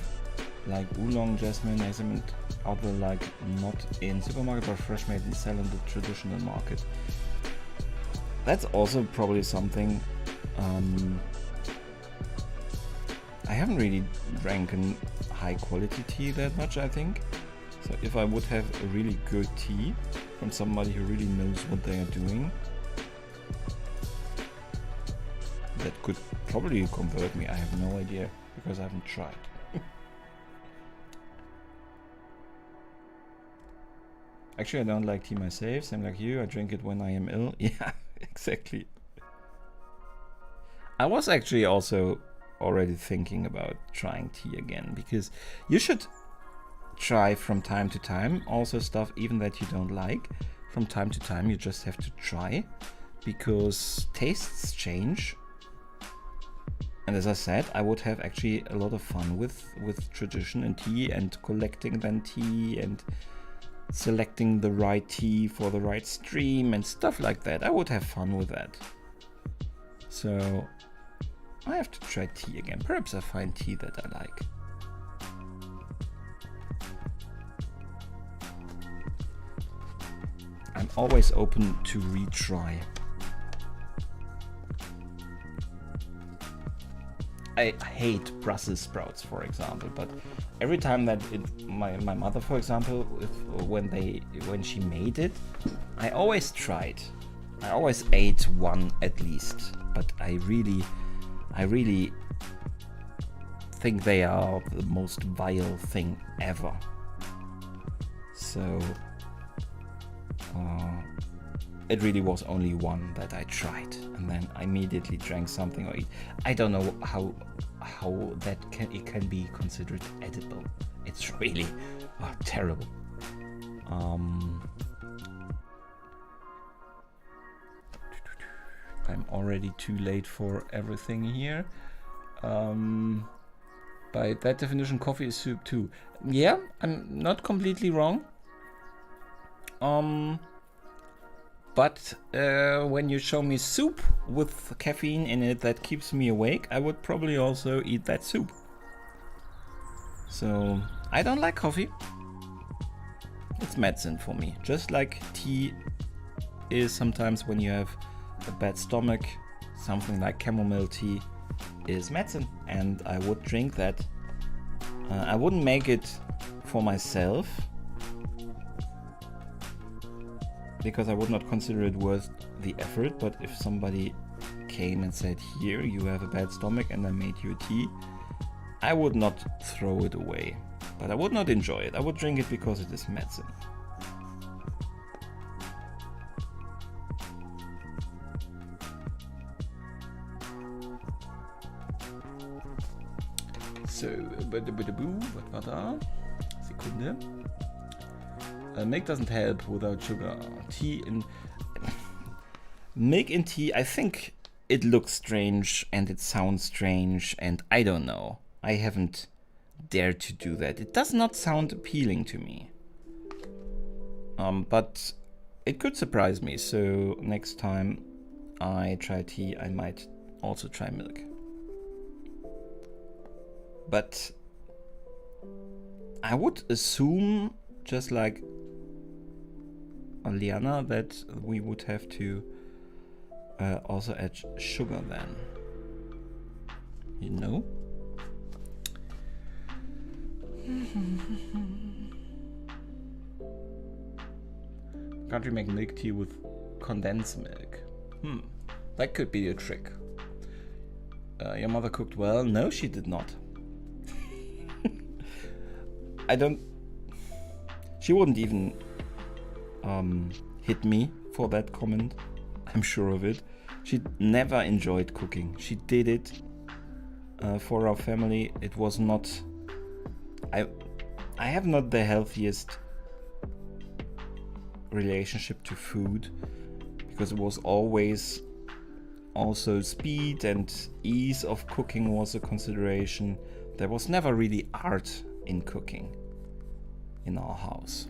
like oolong, jasmine, hazelnut, other like not in supermarket but fresh made and sell in the traditional market. That's also probably something. I haven't really drank a high quality tea that much, I think. So if I would have a really good tea from somebody who really knows what they are doing, that could probably convert me. I have no idea because I haven't tried. Actually, I don't like tea myself, same like you. I drink it when I am ill. Yeah, exactly. I was actually also already thinking about trying tea again, because you should try from time to time also stuff even that you don't like. From time to time you just have to try, because tastes change. And as I said, I would have actually a lot of fun with tradition and tea, and collecting then tea and selecting the right tea for the right stream and stuff like that. I would have fun with that. So I have to try tea again. Perhaps I find tea that I like. I'm always open to retry. I hate Brussels sprouts, for example, but every time that my mother, for example, when she made it, I always tried. I always ate one at least, but I really think they are the most vile thing ever. So it really was only one that I tried, and then I immediately drank something or eat. I don't know how that it can be considered edible. It's really terrible. I'm already too late for everything here. By that definition, coffee is soup too. Yeah, I'm not completely wrong. But when you show me soup with caffeine in it that keeps me awake, I would probably also eat that soup. So I don't like coffee. It's medicine for me. Just like tea is sometimes when you have a bad stomach, something like chamomile tea is medicine, and I would drink that. I wouldn't make it for myself, because I would not consider it worth the effort. But if somebody came and said, here you have a bad stomach and I made you a tea, I would not throw it away. But I would not enjoy it. I would drink it because it is medicine. So, was war da? Sekunde. Milk doesn't help without sugar. Tea in... Milk in tea, I think it looks strange and it sounds strange and I don't know. I haven't dared to do that. It does not sound appealing to me. But it could surprise me, so next time I try tea, I might also try milk. But I would assume, just like Liana, that we would have to also add sugar then. You know? Can't you make milk tea with condensed milk? That could be a trick. Your mother cooked well? No, she did not. She wouldn't even hit me for that comment. I'm sure of it. She never enjoyed cooking. She did it for our family. It was not... I have not the healthiest relationship to food, because it was always also speed and ease of cooking was a consideration. There was never really art in cooking in our house.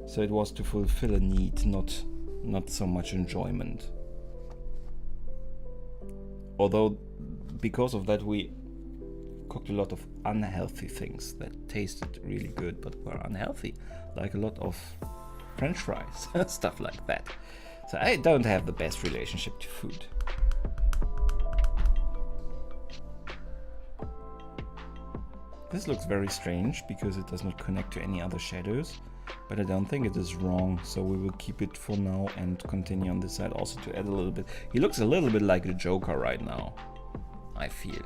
So it was to fulfill a need, not so much enjoyment. Although because of that we cooked a lot of unhealthy things that tasted really good but were unhealthy, like a lot of French fries, stuff like that. So I don't have the best relationship to food. This looks very strange because it does not connect to any other shadows, but I don't think it is wrong, so we will keep it for now and continue on this side also to add a little bit. He looks a little bit like a Joker right now, I feel.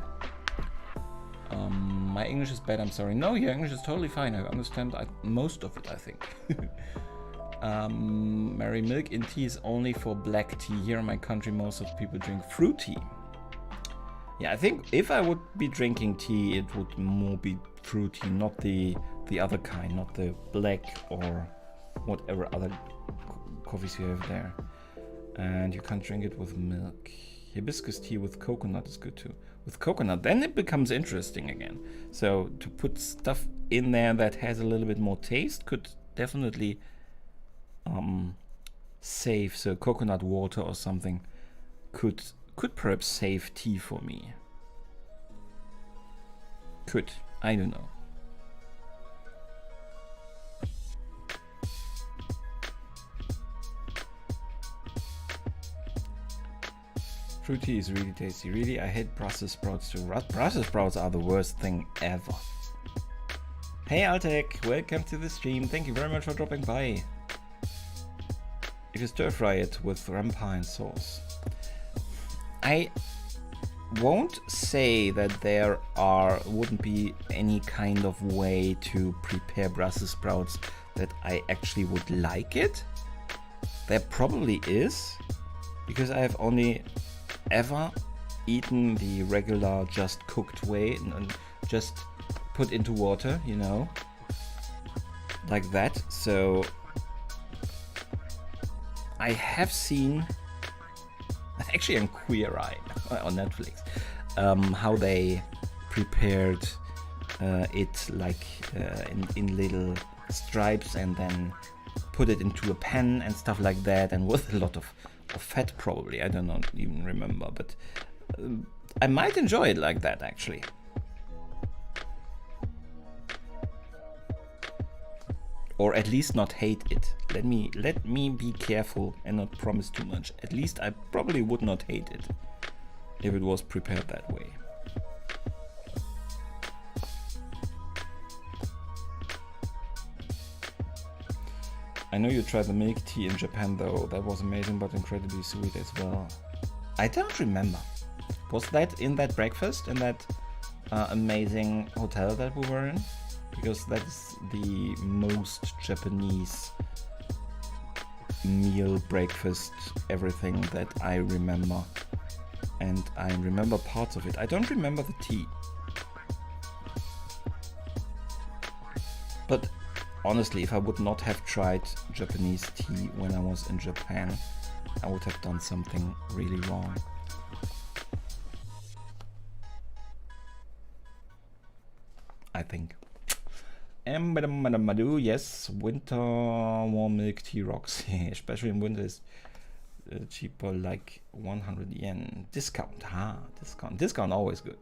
My English is bad, I'm sorry. No, your English is totally fine. I understand most of it, I think. Mary, milk in tea is only for black tea. Here in my country, most of people drink fruit tea. Yeah, I think if I would be drinking tea, it would more be fruit tea, not the other kind, not the black or whatever other coffees you have there. And you can't drink it with milk. Hibiscus tea with coconut is good too. With coconut, then it becomes interesting again. So to put stuff in there that has a little bit more taste could definitely save. So coconut water or something could perhaps save tea for me. Could, I don't know. Fruit tea is really tasty. Really, I hate Brussels sprouts too. Brussels sprouts are the worst thing ever. Hey Altek, welcome to the stream. Thank you very much for dropping by. If you stir fry it with rampine sauce. I won't say that there wouldn't be any kind of way to prepare Brussels sprouts that I actually would like it. There probably is, because I have only ever eaten the regular just cooked way and just put into water, you know, like that. So I have seen, actually on Queer Eye on Netflix, how they prepared it like in little stripes and then put it into a pan and stuff like that, and with a lot of fat probably. I don't know, even remember, but I might enjoy it like that actually. Or at least not hate it. Let me be careful and not promise too much. At least I probably would not hate it if it was prepared that way. I know you tried the milk tea in Japan though. That was amazing but incredibly sweet as well. I don't remember. Was that in that breakfast? In that amazing hotel that we were in, because that's the most Japanese meal, breakfast, everything that I remember. And I remember parts of it. I don't remember the tea. But honestly, if I would not have tried Japanese tea when I was in Japan, I would have done something really wrong. I think. Yes, winter warm milk tea rocks. Especially in winter is cheaper, like 100 yen. Discount, discount always good.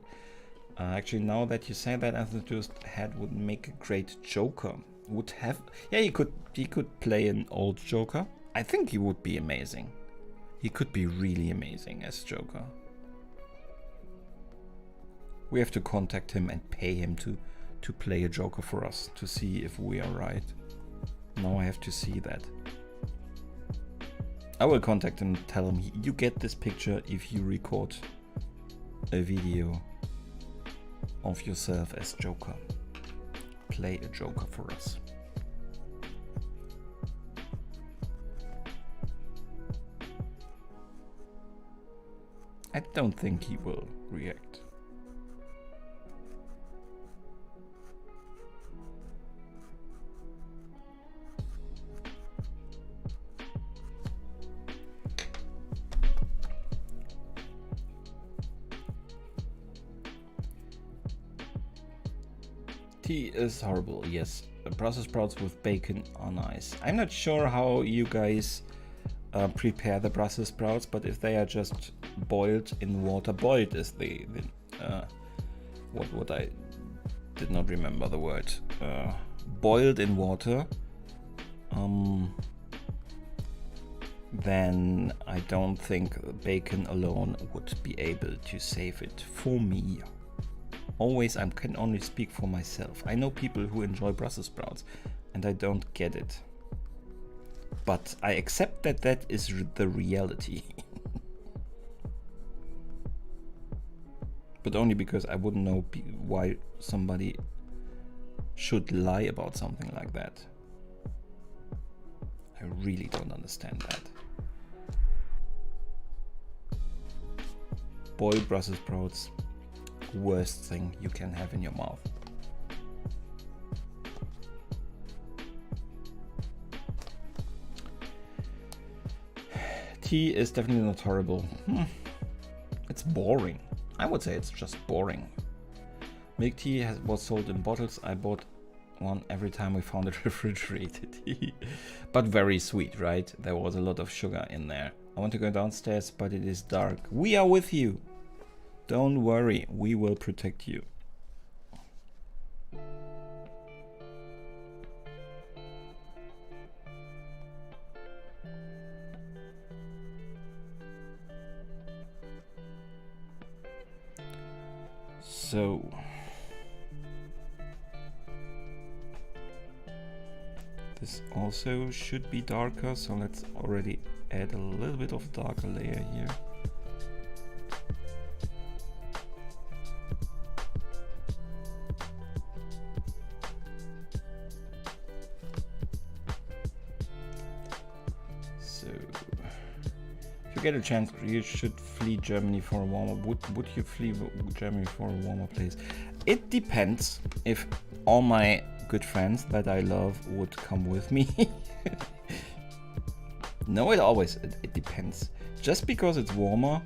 Actually, now that you say that, Enthusiast Head would make a great Joker. Would have, yeah, he could play an old Joker. I think he would be amazing. He could be really amazing as Joker. We have to contact him and pay him to play a Joker for us, to see if we are right. Now I have to see that. I will contact him and tell him, you get this picture if you record a video of yourself as Joker. Play a Joker for us. I don't think he will react. Tea is horrible, yes. Brussels sprouts with bacon are nice. I'm not sure how you guys prepare the Brussels sprouts, but if they are just boiled in water, boiled is the what I did not remember the word. Boiled in water, then I don't think bacon alone would be able to save it for me. Always, I can only speak for myself. I know people who enjoy Brussels sprouts, and I don't get it. But I accept that that is the reality. But only because I wouldn't know why somebody should lie about something like that. I really don't understand that. Boiled Brussels sprouts, worst thing you can have in your mouth. Tea is definitely not horrible. It's boring. I would say it's just boring. Milk tea was sold in bottles. I bought one every time we found it refrigerated. But very sweet, right? There was a lot of sugar in there. I want to go downstairs, but it is dark. We are with you. Don't worry, we will protect you. So this also should be darker, so let's already add a little bit of darker layer here. Get a chance, you should flee Germany for a warmer. Would you flee Germany for a warmer place? It depends if all my good friends that I love would come with me. No, it depends. Just because it's warmer.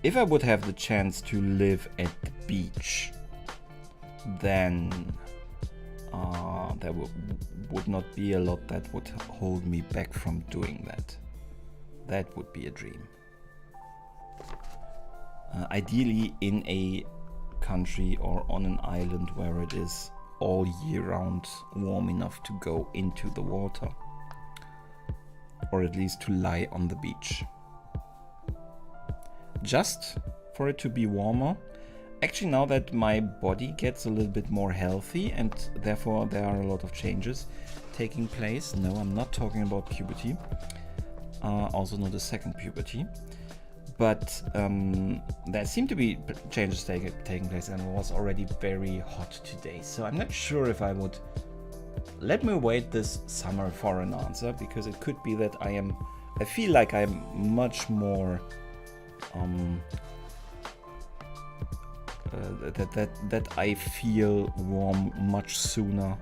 If I would have the chance to live at the beach, then there would not be a lot that would hold me back from doing that. That would be a dream. Ideally in a country or on an island where it is all year round warm enough to go into the water, or at least to lie on the beach. Just for it to be warmer. Actually, now that my body gets a little bit more healthy and therefore there are a lot of changes taking place. No, I'm not talking about puberty. Also not a second puberty. but there seem to be changes taking place, and it was already very hot today. So I'm not sure if I would let me wait this summer for an answer, because it could be that I feel like I'm much more that I feel warm much sooner,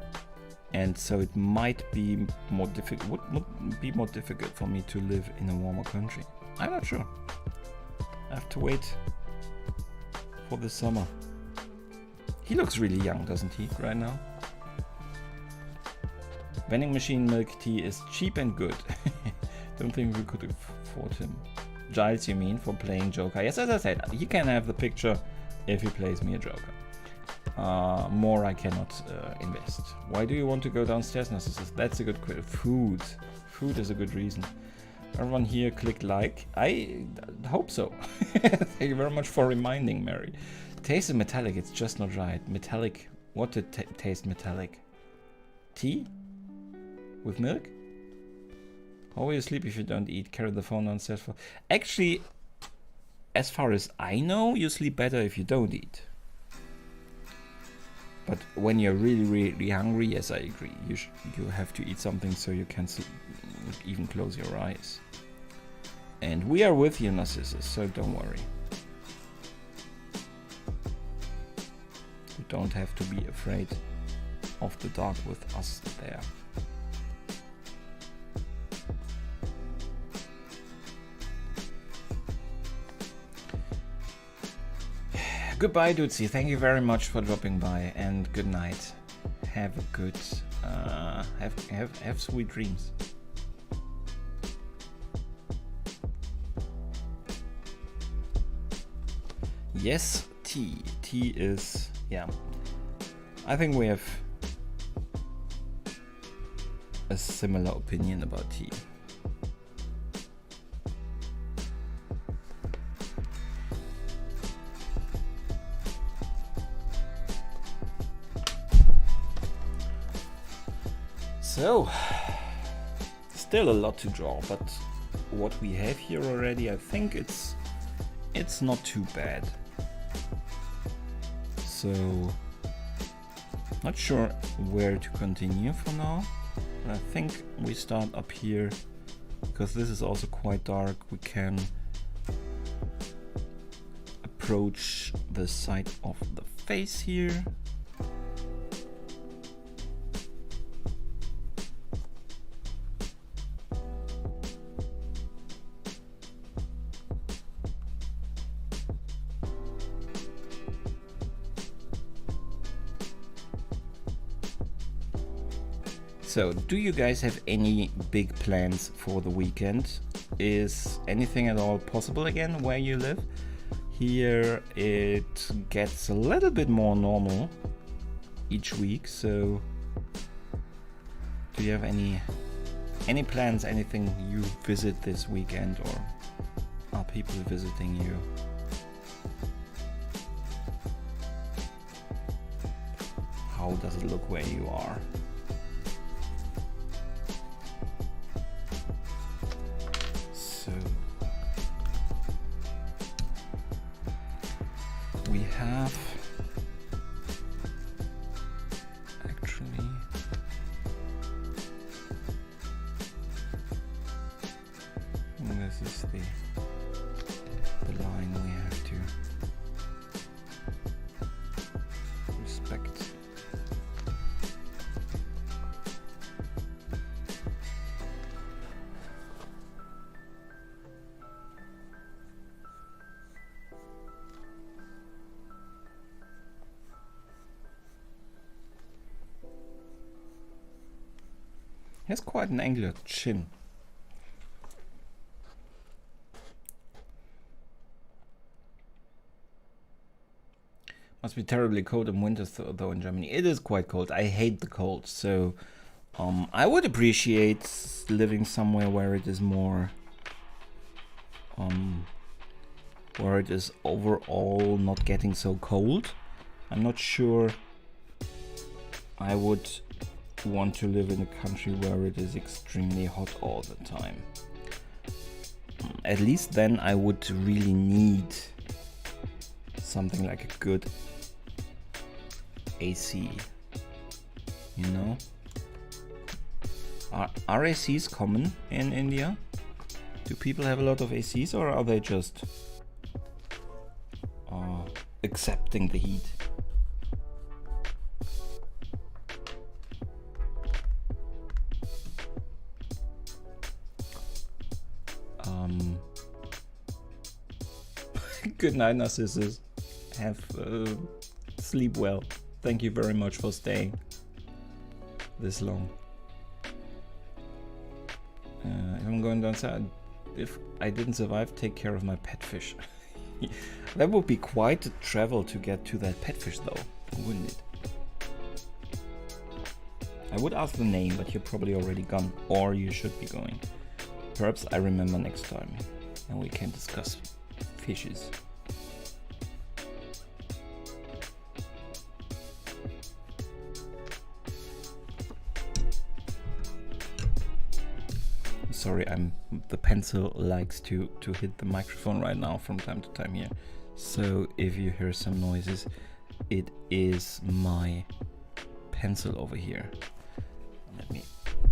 and so it might be more difficult. Would be more difficult for me to live in a warmer country. I'm not sure. I have to wait for the summer. He looks really young, doesn't he, right now? Vending machine milk tea is cheap and good. Don't think we could afford him. Giles, you mean, for playing Joker? Yes, as I said, he can have the picture if he plays me a Joker. More I cannot invest. Why do you want to go downstairs, Narcissus? That's a good question. Food. Food is a good reason. Everyone here click like. I hope so. Thank you very much for reminding, Mary. Taste is metallic, it's just not right. Metallic. What did taste metallic? Tea? With milk? How will you sleep if you don't eat? Carry the phone downstairs for... Actually, as far as I know, you sleep better if you don't eat. But when you're really, really hungry, yes, I agree. You have to eat something so you can even close your eyes. And we are with you, Narcissus, so don't worry. You don't have to be afraid of the dark with us there. Goodbye, Dudesy. Thank you very much for dropping by, and good night. Have a good, have sweet dreams. Yes, tea. Tea is, yeah. I think we have a similar opinion about tea. So, still a lot to draw, but what we have here already, I think it's not too bad. So, not sure where to continue for now. I think we start up here, because this is also quite dark. We can approach the side of the face here. So, do you guys have any big plans for the weekend? Is anything at all possible again where you live? Here it gets a little bit more normal each week, so do you have any plans, anything you visit this weekend, or are people visiting you? How does it look where you are? We have actually this is the line we have to respect. He has quite an angular chin. Must be terribly cold in winter though in Germany. It is quite cold. I hate the cold, so I would appreciate living somewhere where it is more where it is overall not getting so cold. I'm not sure I would want to live in a country where it is extremely hot all the time. At least then I would really need something like a good AC, you know? Are ACs common in India? Do people have a lot of ACs, or are they just accepting the heat? Good night, Narcissus. Have sleep well. Thank you very much for staying this long. If I'm going downside, if I didn't survive, take care of my pet fish. That would be quite a travel to get to that pet fish, though, wouldn't it? I would ask the name, but you're probably already gone, or you should be going. Perhaps I remember next time, and we can discuss fishes. Sorry, the pencil likes to hit the microphone right now from time to time here. So if you hear some noises, it is my pencil over here. Let me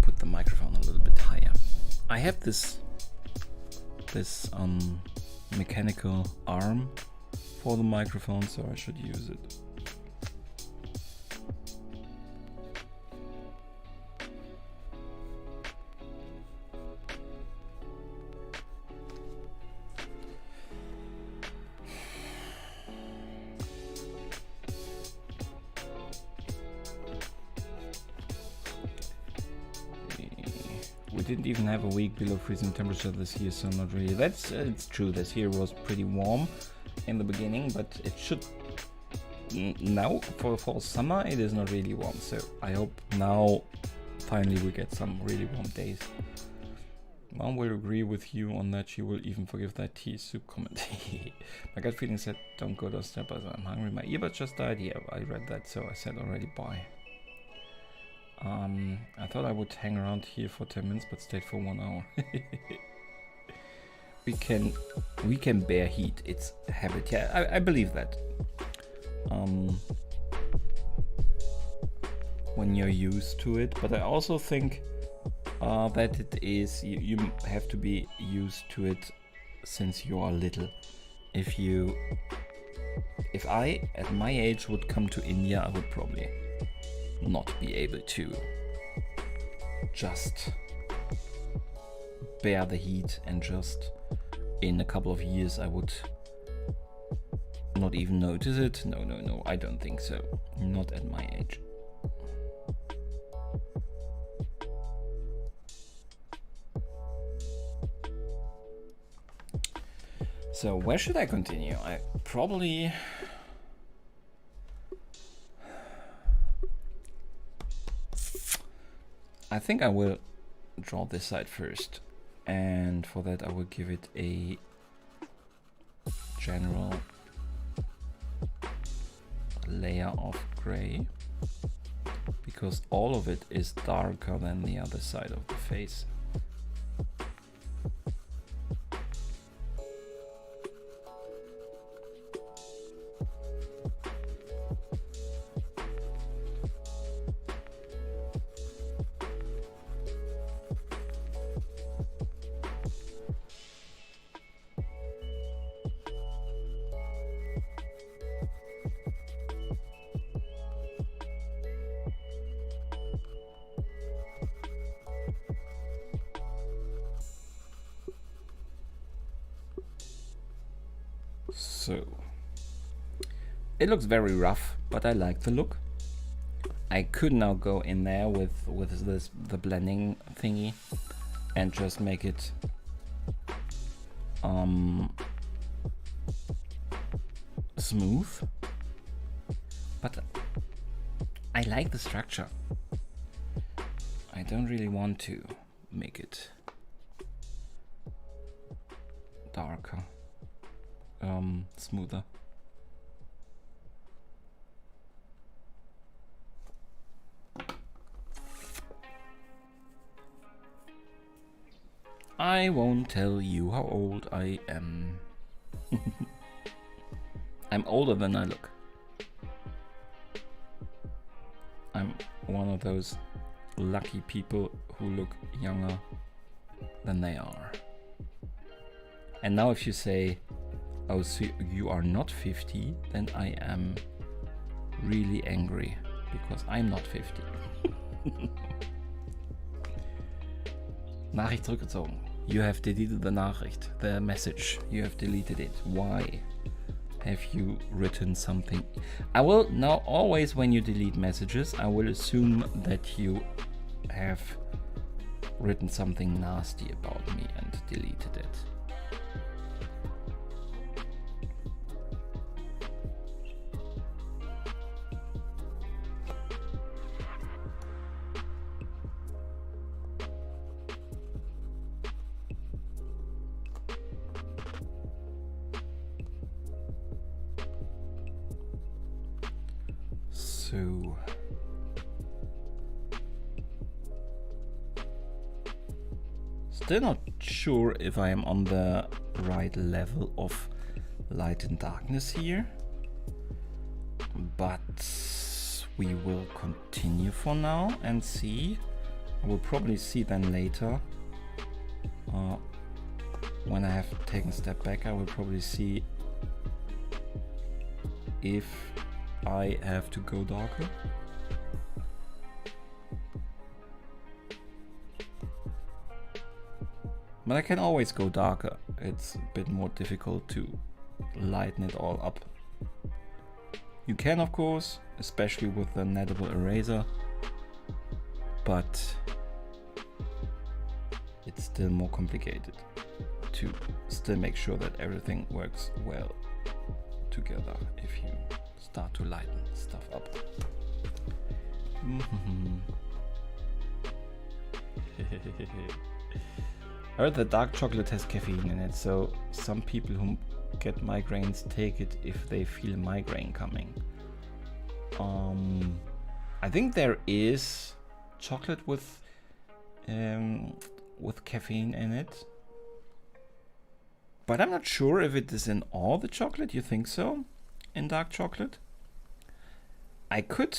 put the microphone a little bit higher. I have this mechanical arm for the microphone, so I should use it. We didn't even have a week below freezing temperature this year, so not really. It's true. This year was pretty warm in the beginning, but it should now for fall summer it is not really warm. So I hope now finally we get some really warm days. Mom will agree with you on that. She will even forgive that tea soup comment. My gut feeling said, "Don't go downstairs, but I'm hungry." My earbuds just died. Yeah, I read that, so I said already bye. I thought I would hang around here for 10 minutes, but stayed for 1 hour. we can bear heat. It's a habit. Yeah, I believe that. When you're used to it, but I also think that it is you have to be used to it since you are little. If I at my age would come to India, I would probably not be able to just bear the heat, and just in a couple of years I would not even notice it. No, I don't think so. Not at my age. So where should I continue? I think I will draw this side first, and for that I will give it a general layer of gray, because all of it is darker than the other side of the face. So it looks very rough, but I like the look. I could now go in there with the blending thingy and just make it smooth, but I like the structure. I don't really want to make it darker. Smoother. I won't tell you how old I am. I'm older than I look. I'm one of those lucky people who look younger than they are. And now if you say, oh, so you are not 50, then I am really angry because I'm not 50. Nachricht zurückgezogen. You have deleted the Nachricht, the message. You have deleted it. Why? Have you written something? I will now always, when you delete messages, I will assume that you have written something nasty about me and deleted it. So still not sure if I am on the right level of light and darkness here, but we will continue for now and see. I will probably see then later. When I have taken a step back, I will probably see if I have to go darker. But I can always go darker. It's a bit more difficult to lighten it all up. You can, of course, especially with the nettable eraser, but it's still more complicated to still make sure that everything works well together if you start to lighten stuff up. I heard that dark chocolate has caffeine in it, so some people who get migraines take it if they feel a migraine coming. I think there is chocolate with caffeine in it, but I'm not sure if it is in all the chocolate. You think so? In dark chocolate? I could,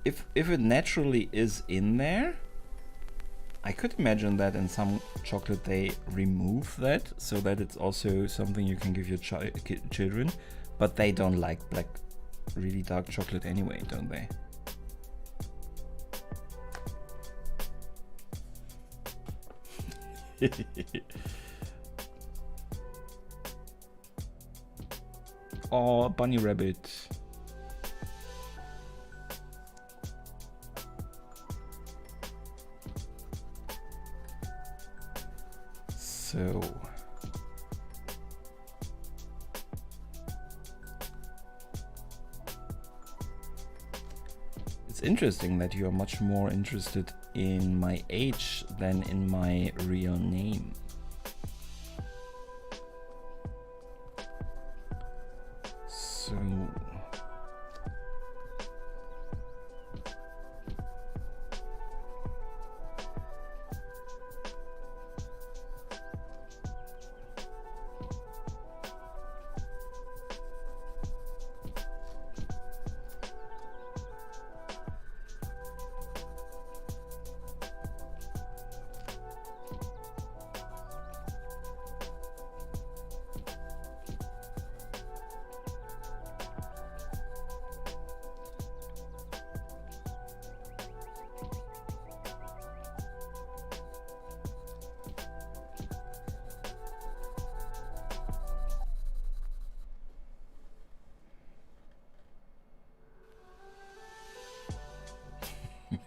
if it naturally is in there, I could imagine that in some chocolate they remove that so that it's also something you can give your children, but they don't like black, really dark chocolate anyway, don't they? Oh, bunny rabbit. So it's interesting that you are much more interested in my age than in my real name. So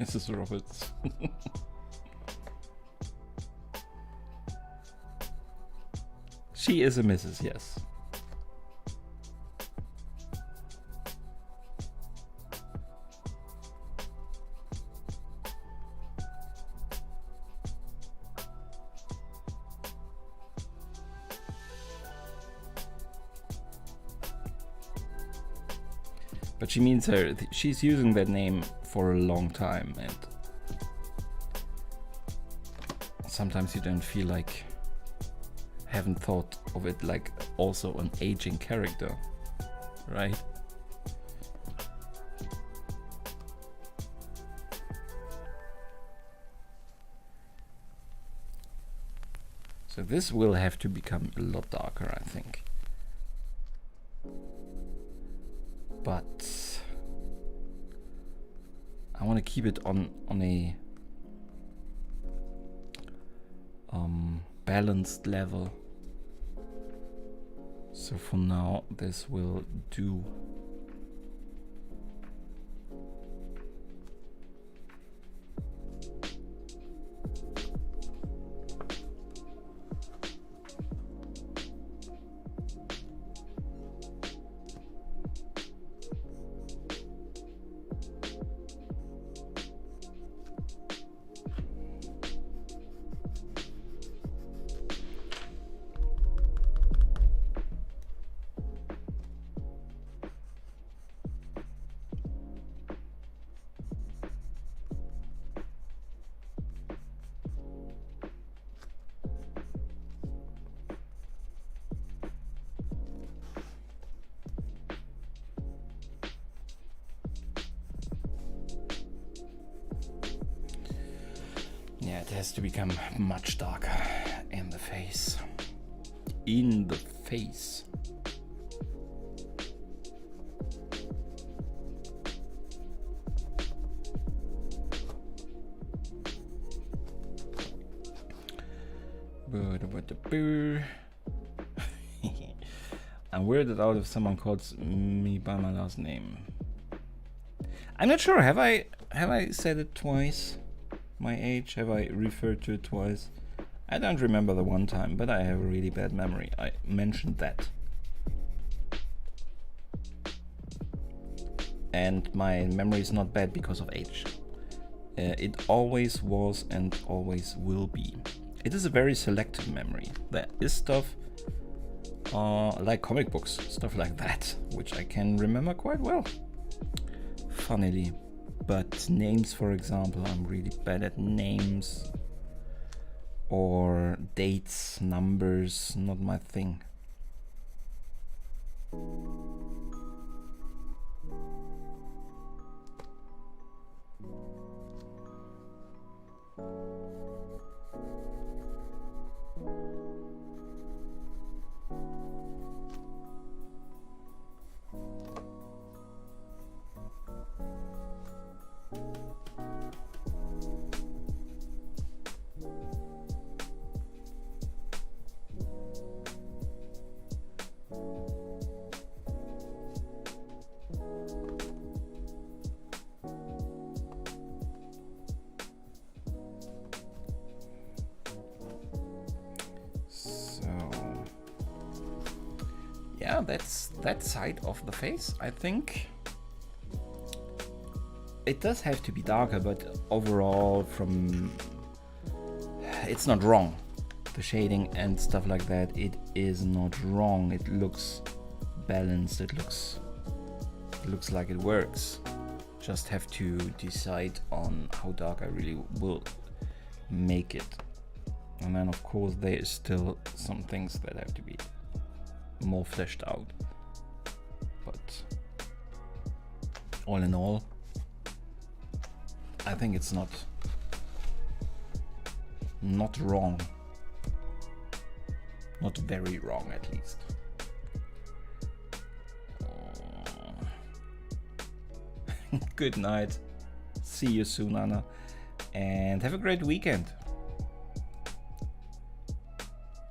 Mrs. Roberts. She is a Mrs., yes. But she means she's using that name for a long time, and sometimes you don't feel like, haven't thought of it like also an aging character, right? So this will have to become a lot darker, I think. But I want to keep it on a balanced level. So for now, this will do. Yeah, it has to become much darker in the face. In the face. I'm weirded out if someone calls me by my last name. I'm not sure. Have I said it twice? My age? Have I referred to it twice? I don't remember the one time, but I have a really bad memory. I mentioned that. And my memory is not bad because of age. It always was and always will be. It is a very selective memory. There is stuff like comic books, stuff like that, which I can remember quite well, funnily. But names, for example, I'm really bad at names. Or dates, numbers, not my thing. Yeah, that's that side of the face. I think it does have to be darker, but overall, it's not wrong. The shading and stuff like that, it is not wrong. It looks balanced. It looks like it works. Just have to decide on how dark I really will make it. And then of course there is still some things that have to be more fleshed out, but all in all, I think it's not wrong, not very wrong at least. Good night, see you soon, Anna, and have a great weekend.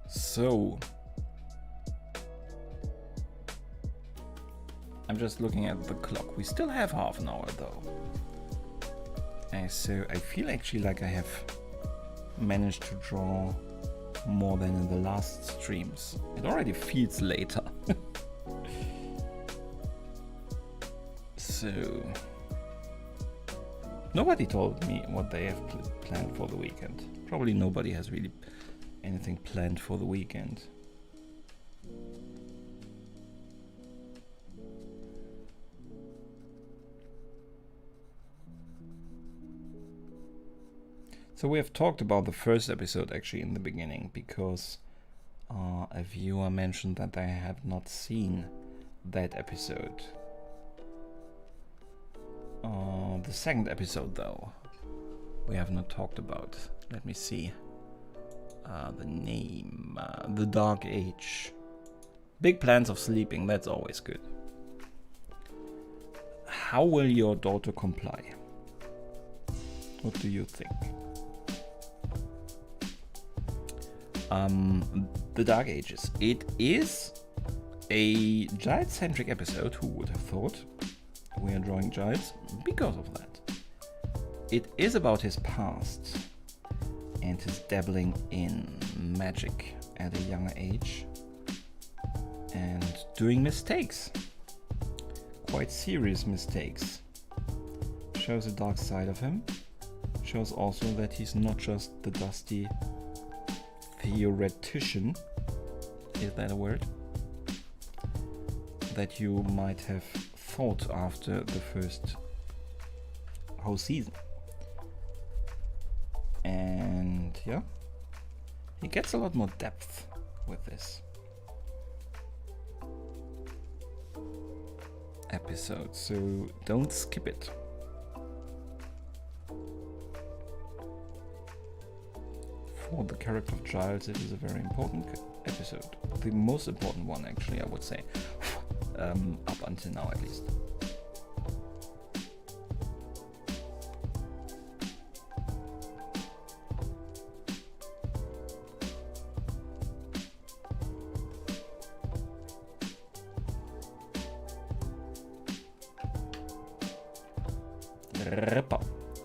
So I'm just looking at the clock. We still have half an hour though. And so I feel actually like I have managed to draw more than in the last streams. It already feels later. So nobody told me what they have planned for the weekend. Probably nobody has really anything planned for the weekend. So we have talked about the first episode actually in the beginning, because a viewer mentioned that they have not seen that episode. The second episode, though, we have not talked about. Let me see. The name. The Dark Age. Big plans of sleeping, that's always good. How will your daughter comply? What do you think? The Dark Ages. It is a child-centric episode, who would have thought? We are drawing Giles because of that. It is about his past and his dabbling in magic at a younger age and doing mistakes, quite serious mistakes. Shows a dark side of him, shows also that he's not just the dusty theoretician, is that a word, that you might have thought after the first whole season. And yeah, he gets a lot more depth with this episode, so don't skip it. For the character of Giles, it is a very important episode. The most important one, actually, I would say. Up until now, at least.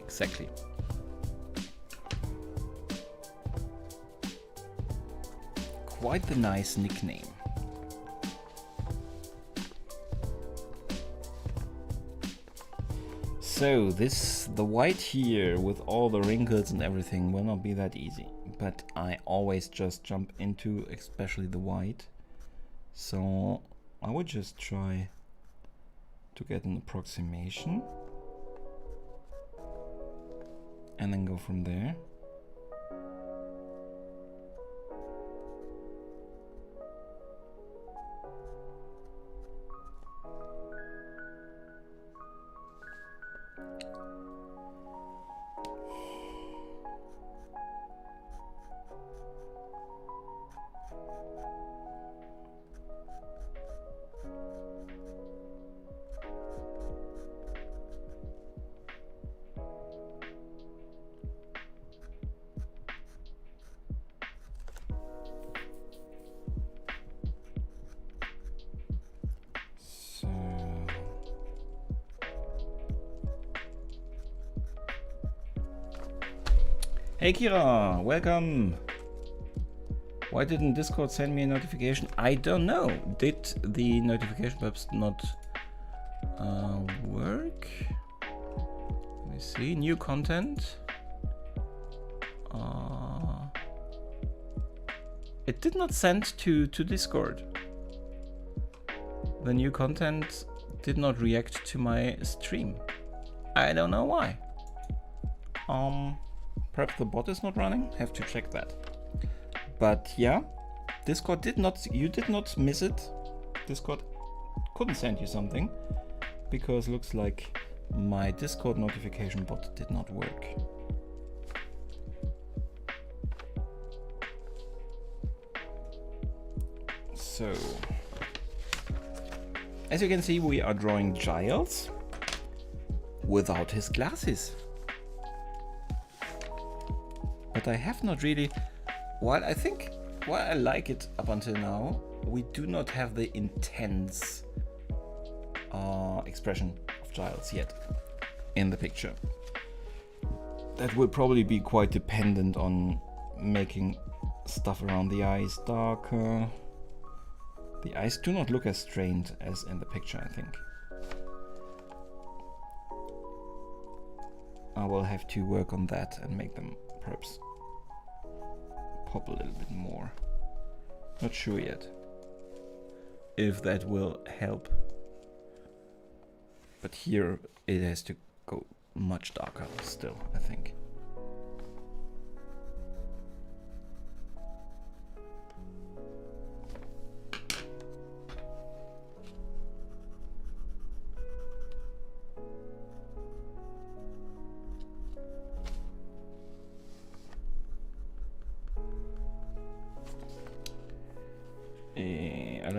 Exactly. Quite the nice nickname. So the white here with all the wrinkles and everything will not be that easy, but I always just jump into especially the white, so I would just try to get an approximation and then go from there. Hey Kira, welcome! Why didn't Discord send me a notification? I don't know. Did the notification perhaps not work? Let me see. New content. It did not send to Discord. The new content did not react to my stream. I don't know why. Perhaps the bot is not running? Have to check that. But yeah, Discord you did not miss it. Discord couldn't send you something because looks like my Discord notification bot did not work. So, as you can see, we are drawing Giles without his glasses. But I have not really, while I like it up until now, we do not have the intense expression of Giles yet in the picture. That will probably be quite dependent on making stuff around the eyes darker. The eyes do not look as strained as in the picture, I think. I will have to work on that and make them perhaps pop a little bit more. Not sure yet if that will help. But here it has to go much darker still, I think.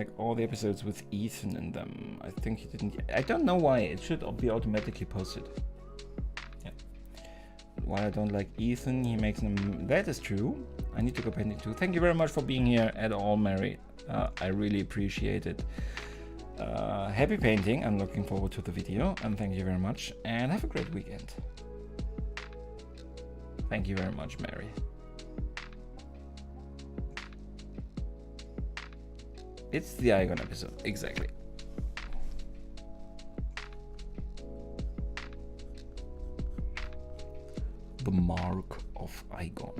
like all the episodes with Ethan in them. I think he didn't. I don't know why. It should be automatically posted. Yeah. Why I don't like Ethan, he makes them. That is true. I need to go painting too. Thank you very much for being here at all, Mary. I really appreciate it. Happy painting. I'm looking forward to the video, and thank you very much. And have a great weekend. Thank you very much, Mary. It's the Icon episode, exactly. The mark of Icon.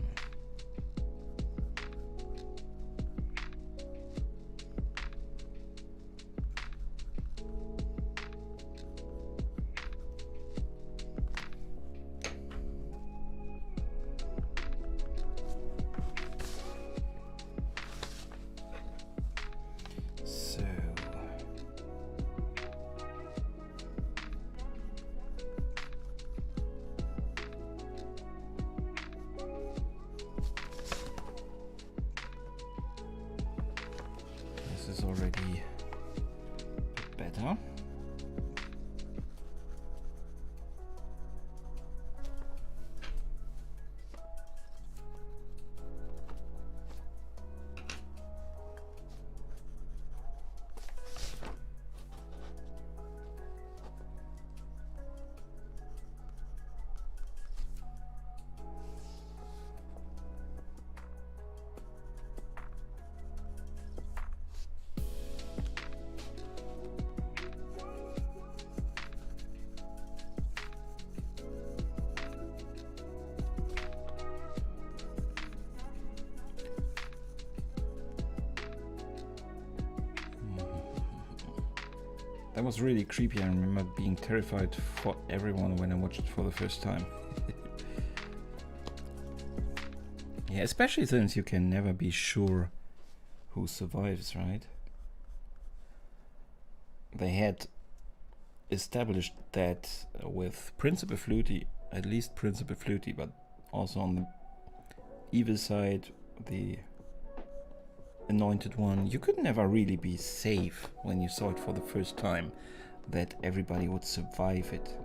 Is already better. That was really creepy. I remember being terrified for everyone when I watched it for the first time. Yeah, especially since you can never be sure who survives, right? They had established that with Principal Flutie, at least Principal Flutie, but also on the evil side, the Anointed One, you could never really be safe when you saw it for the first time, that everybody would survive it.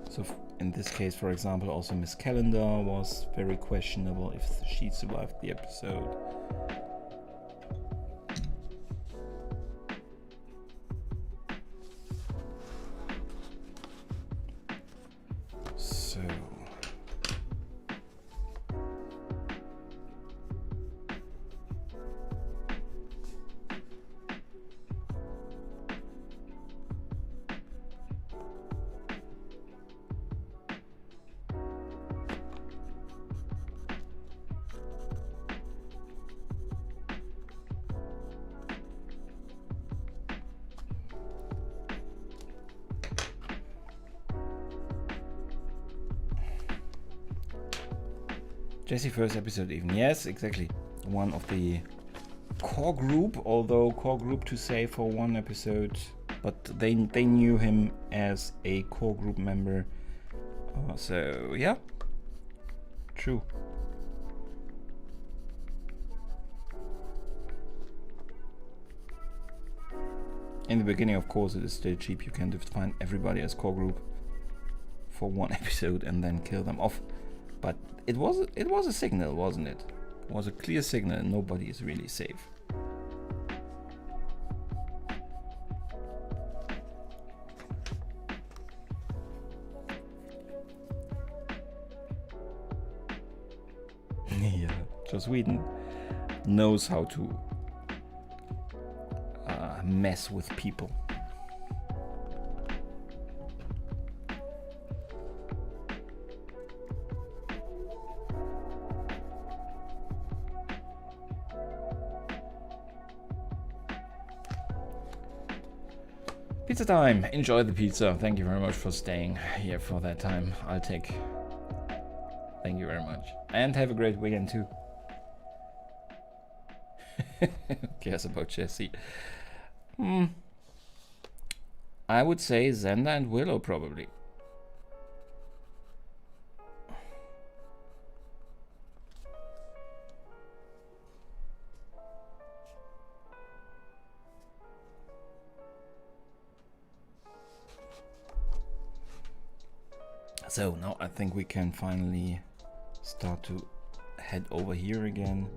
So in this case, for example, also Miss Calendar was very questionable if she survived the episode. So Jesse first episode even. Yes, exactly. One of the core group, although core group to say for one episode, but they knew him as a core group member. So yeah, true. In the beginning, of course, it is still cheap. You can define everybody as core group for one episode and then kill them off. But it was a signal, wasn't it? It was a clear signal, and nobody is really safe. Yeah, Joss Whedon knows how to mess with people. Pizza time. Enjoy the pizza. Thank you very much for staying here for that time. I'll take. Thank you very much. And have a great weekend too. Who cares about Jesse? I would say Xander and Willow probably. So now I think we can finally start to head over here again.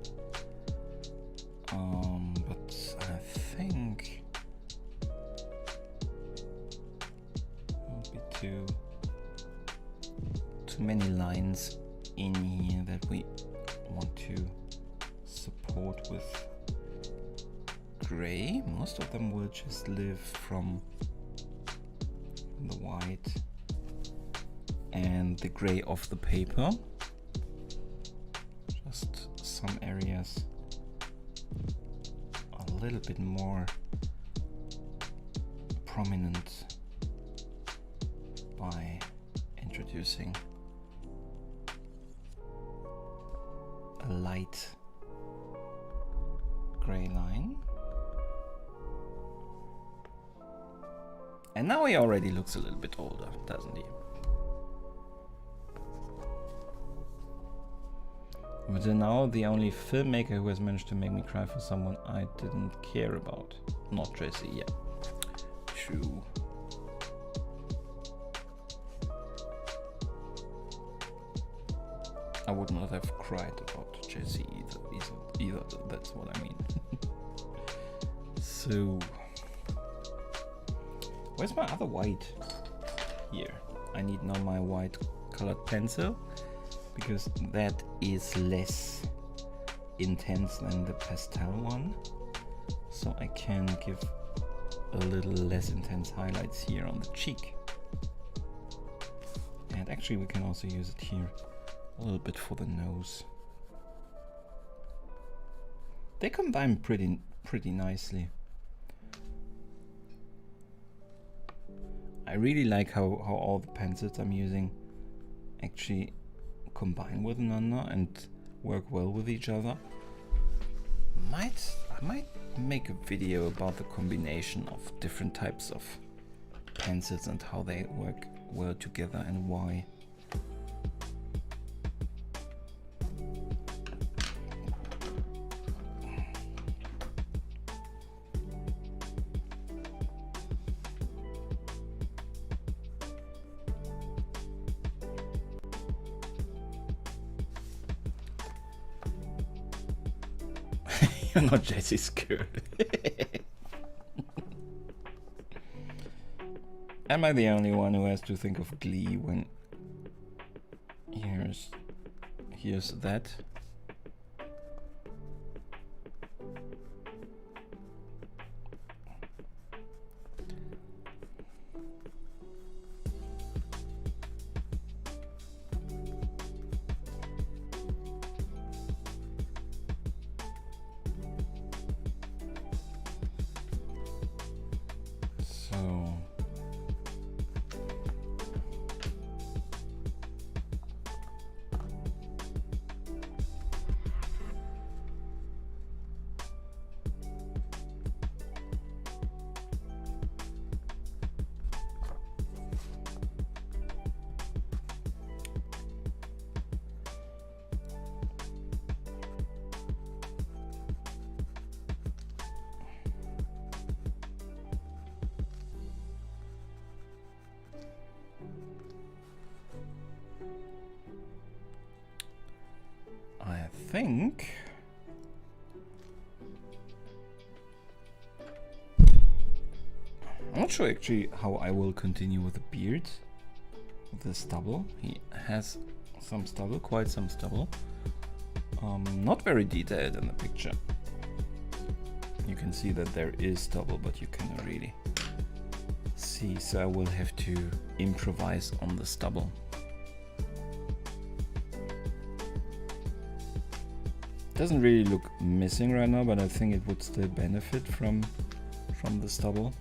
But I think won't be too many lines in here that we want to support with gray. Most of them will just live from the white and the gray of the paper. Just some areas a little bit more prominent by introducing a light gray line. And now he already looks a little bit older, doesn't he? But then now the only filmmaker who has managed to make me cry for someone I didn't care about. Not Jesse, yeah. True. I would not have cried about Jesse either. That's what I mean. So, where's my other white? Here. I need now my white colored pencil, because that is less intense than the pastel one. So I can give a little less intense highlights here on the cheek. And actually we can also use it here a little bit for the nose. They combine pretty nicely. I really like how all the pencils I'm using actually combine with one another and work well with each other. I might make a video about the combination of different types of pencils and how they work well together and why. You're not Jesse's girl. Am I the only one who has to think of Glee when here's that? I think I'm not sure actually how I will continue with the beard, with the stubble. He has some stubble, quite some stubble. Not very detailed in the picture. You can see that there is stubble, but you cannot really see, so I will have to improvise on the stubble. Doesn't really look missing right now, but I think it would still benefit from the stubble.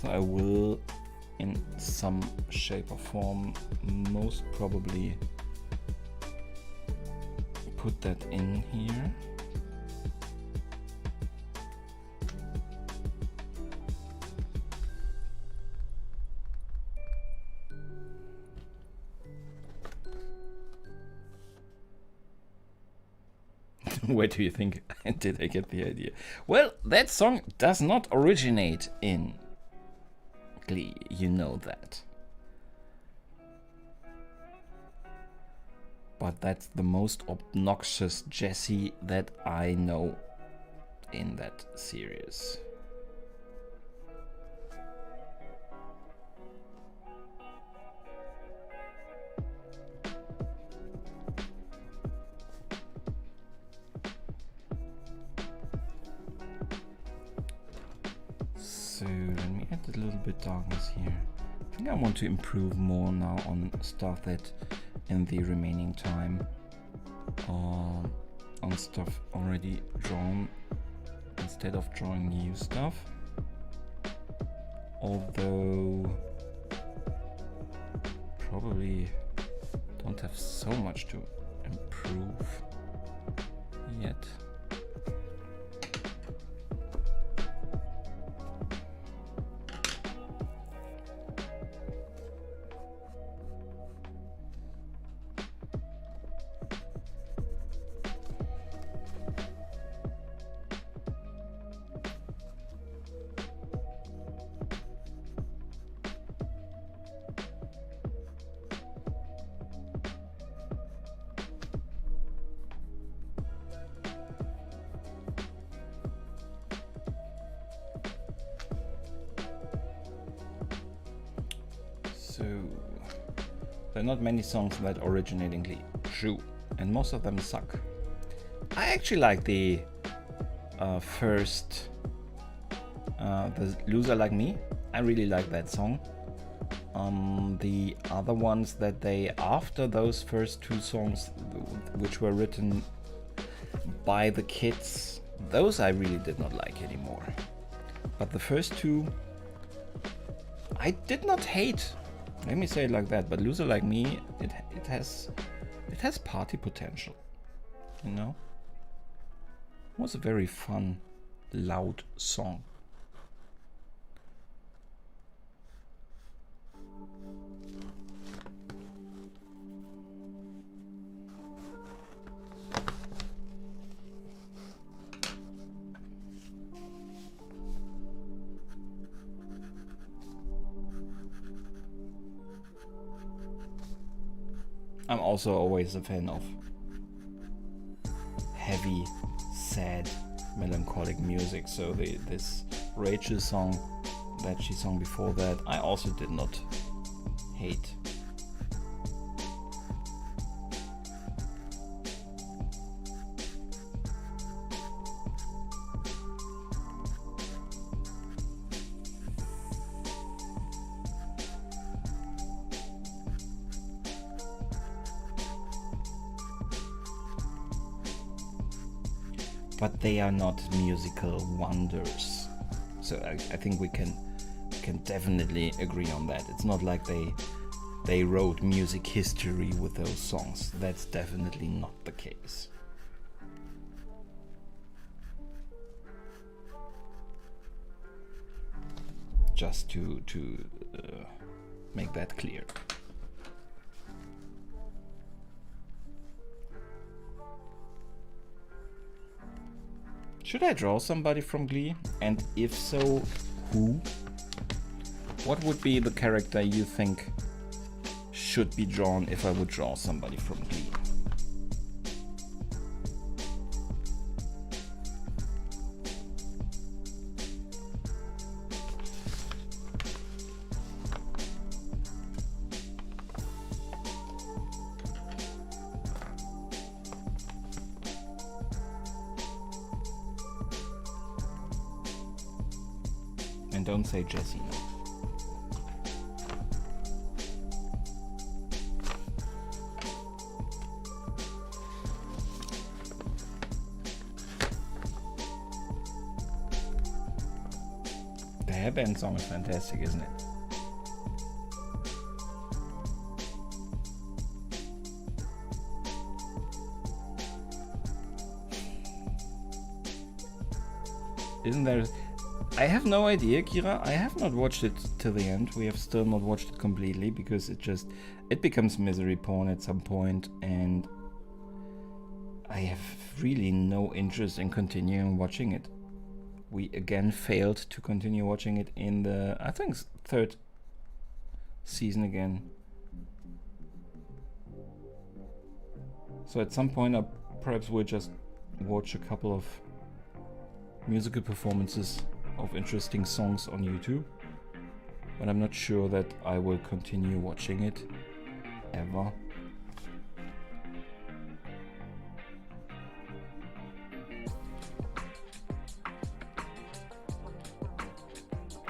So I will, in some shape or form, most probably put that in here. Where do you think did I get the idea? Well, that song does not originate in Glee, you know that. But that's the most obnoxious Jessie that I know in that series. So let me add a little bit darkness here. I think I want to improve more now on stuff that in the remaining time on stuff already drawn instead of drawing new stuff. Although probably don't have so much to improve yet. So, there are not many songs that originate in Glee. True. And most of them suck. I actually like the first, the Loser Like Me. I really like that song. The other ones that they, after those first two songs, which were written by the kids, those I really did not like anymore. But the first two, I did not hate. Let me say it like that. But Loser Like Me, it has party potential. You know, it was a very fun, loud song. I'm also always a fan of heavy, sad, melancholic music. So this Rachel song that she sang before that, I also did not hate. But they are not musical wonders. So I think we can definitely agree on that. It's not like they wrote music history with those songs. That's definitely not the case. Just to make that clear. Should I draw somebody from Glee? And if so, who? What would be the character you think should be drawn if I would draw somebody from Glee? And don't say Jessie. The hairband song is fantastic, isn't it? Isn't there... I have no idea, Kira. I have not watched it till the end. We have still not watched it completely because it becomes misery porn at some point, and I have really no interest in continuing watching it. we again failed to continue watching it in the, I think, third season again. So at some point perhaps we'll just watch a couple of musical performances of interesting songs on YouTube, but I'm not sure that I will continue watching it ever.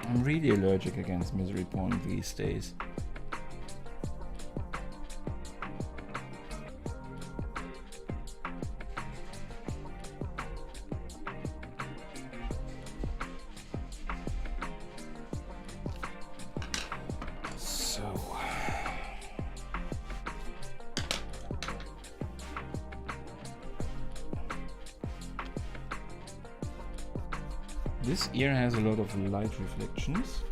I'm really allergic against misery porn these days. This ear has a lot of light reflections.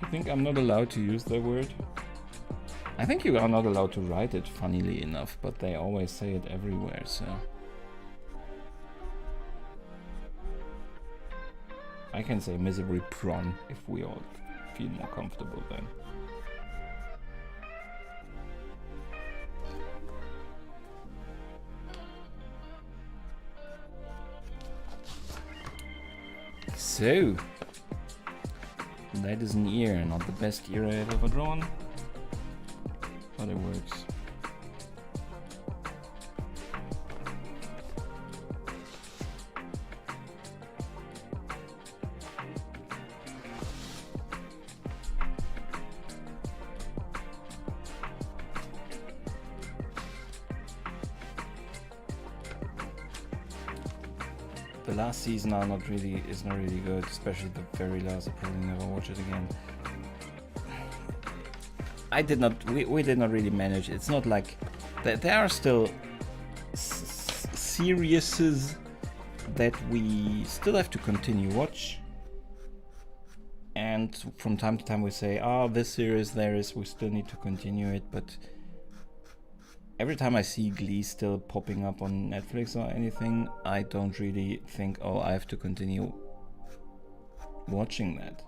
You think I'm not allowed to use that word? I think you are not allowed to write it, funnily enough, but they always say it everywhere, so... I can say misery prawn if we all feel more comfortable then. So, that is an ear, not the best ear I have ever drawn, but it works. The last season is not really good, especially the very last. I probably never watch it again. We did not really manage. It's not like there are still series that we still have to continue watch, and from time to time we say, this series we still need to continue it, but every time I see Glee still popping up on Netflix or anything, I don't really think, I have to continue watching that.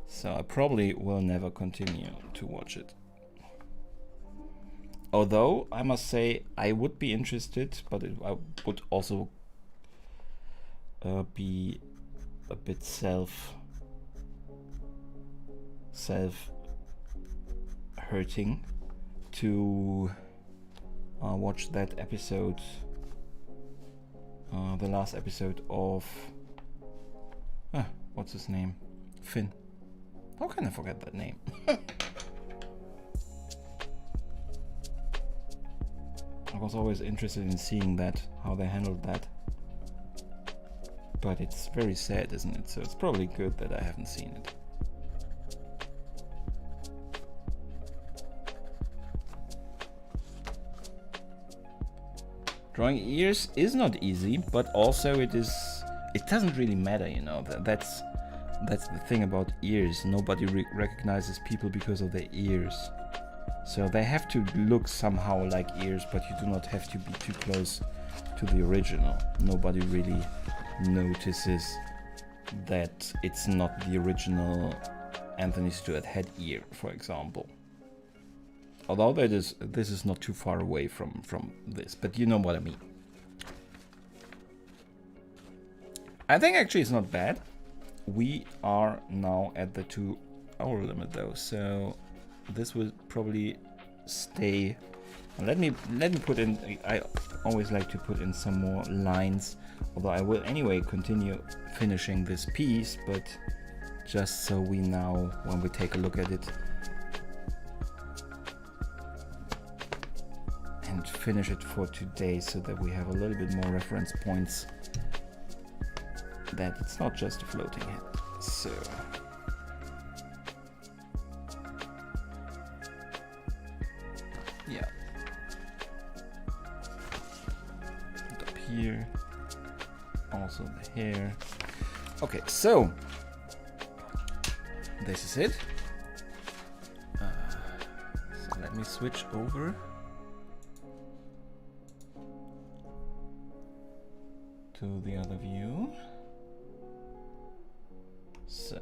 So I probably will never continue to watch it. Although, I must say, I would be interested, but I would also be a bit self-hurting to watch that episode, the last episode of what's his name? Finn. How can I forget that name? I was always interested in seeing that, how they handled that. But it's very sad, isn't it? So it's probably good that I haven't seen it. Drawing ears is not easy, but also it doesn't really matter, you know. That's the thing about ears. Nobody recognizes people because of their ears. So they have to look somehow like ears, but you do not have to be too close to the original. Nobody really notices that it's not the original Anthony Stewart head ear, for example. Although this is not too far away from this, but you know what I mean. I think actually it's not bad. We are now at the 2-hour limit though, so this will probably stay. Let me put in. I always like to put in some more lines, although I will anyway continue finishing this piece, but just so we know when we take a look at it. And finish it for today so that we have a little bit more reference points, that it's not just a floating head. So yeah, and up here also the hair. Okay, so this is it. So let me switch over to the other view. So.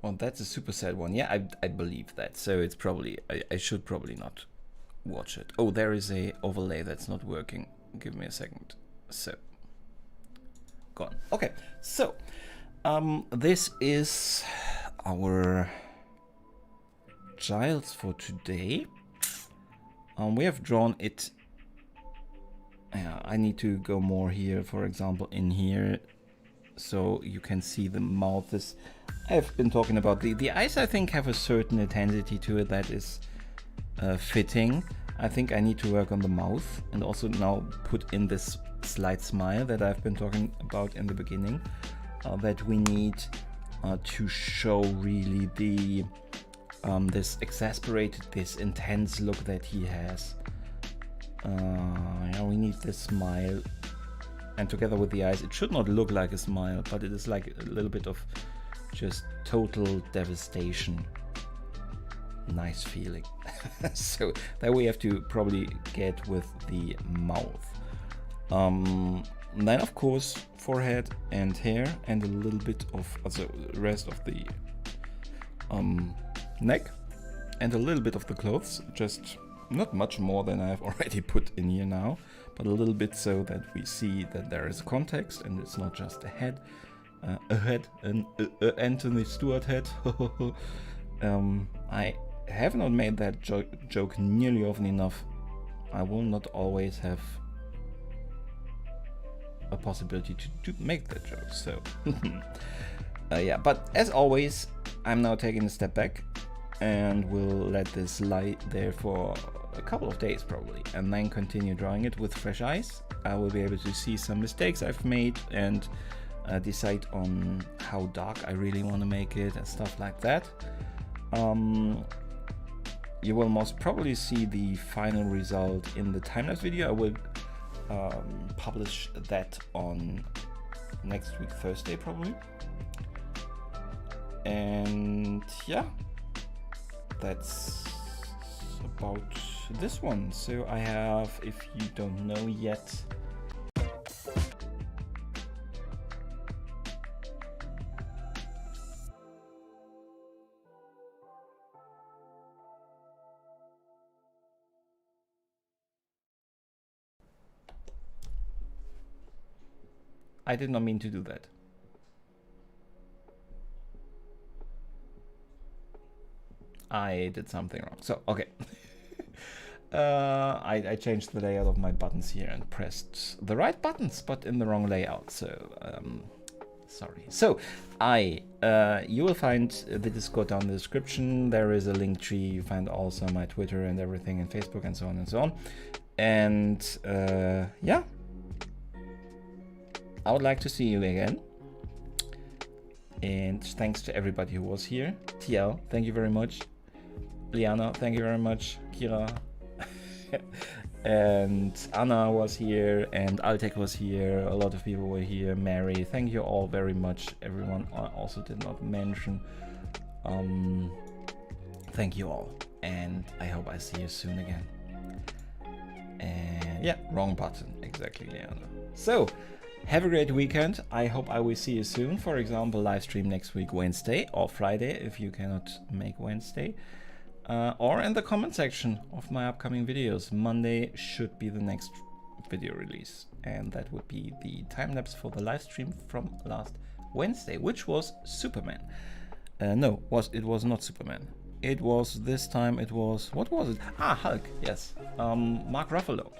Well, that's a super sad one. Yeah, I believe that. So it's probably, I should probably not watch it. Oh, there is a overlay that's not working. Give me a second. So, gone. Okay, so this is our child for today. We have drawn it. I need to go more here, for example, in here, so you can see the mouth is. I've been talking about the eyes. I think have a certain intensity to it that is fitting. I think I need to work on the mouth and also now put in this slight smile that I've been talking about in the beginning. That we need to show really the this exasperated, this intense look that he has. Yeah, we need this smile, and together with the eyes, it should not look like a smile, but it is like a little bit of just total devastation. Nice feeling. So that we have to probably get with the mouth. Then of course forehead and hair and a little bit of the rest of the neck and a little bit of the clothes. Just not much more than I've already put in here now, but a little bit so that we see that there is context and it's not just a head. An Anthony Stewart head. I have not made that joke nearly often enough. I will not always have a possibility to make that joke, so yeah, but as always, I'm now taking a step back and we'll let this lie there for a couple of days probably, and then continue drawing it with fresh eyes. I will be able to see some mistakes I've made and decide on how dark I really want to make it and stuff like that. You will most probably see the final result in the time-lapse video. I will publish that on next week Thursday probably. And yeah, that's about this one. So I have, if you don't know yet, I did not mean to do that. I did something wrong. So, okay. I changed the layout of my buttons here and pressed the right buttons, but in the wrong layout. So, sorry. So, you will find the Discord down in the description. There is a link tree. You find also my Twitter and everything, and Facebook and so on and so on. And yeah. I would like to see you again. And thanks to everybody who was here. TL, thank you very much. Liana, thank you very much. Kira. And Anna was here, and Altek was here. A lot of people were here. Mary, thank you all very much. Everyone I also did not mention. Thank you all. And I hope I see you soon again. And yeah, wrong button. Exactly, Liana. So, have a great weekend. I hope I will see you soon. For example, live stream next week, Wednesday or Friday, if you cannot make Wednesday. Or in the comment section of my upcoming videos. Monday should be the next video release. And that would be the time-lapse for the live stream from last Wednesday, which was Superman. No, it was not Superman. It was this time, it was, what was it? Ah, Hulk, yes. Mark Ruffalo.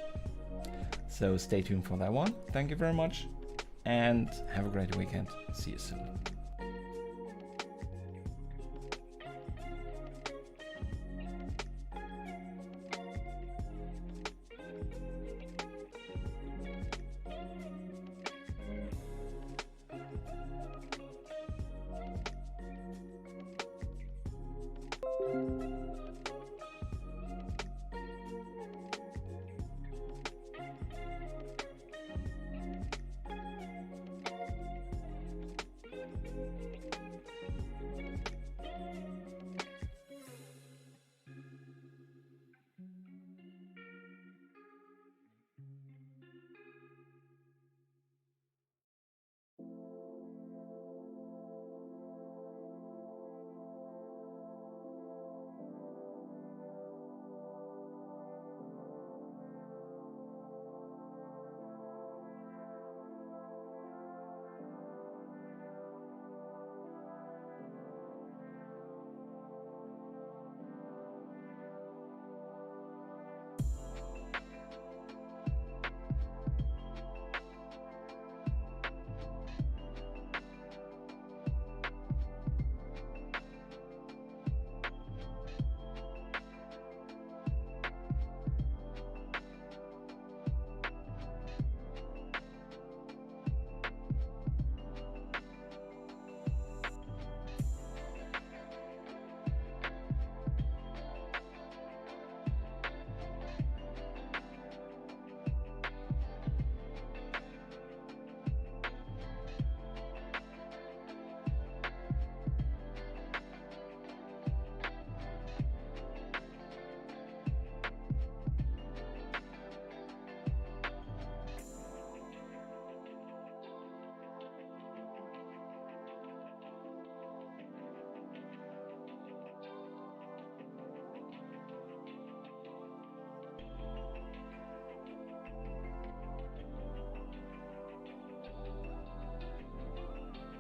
So stay tuned for that one. Thank you very much and have a great weekend. See you soon.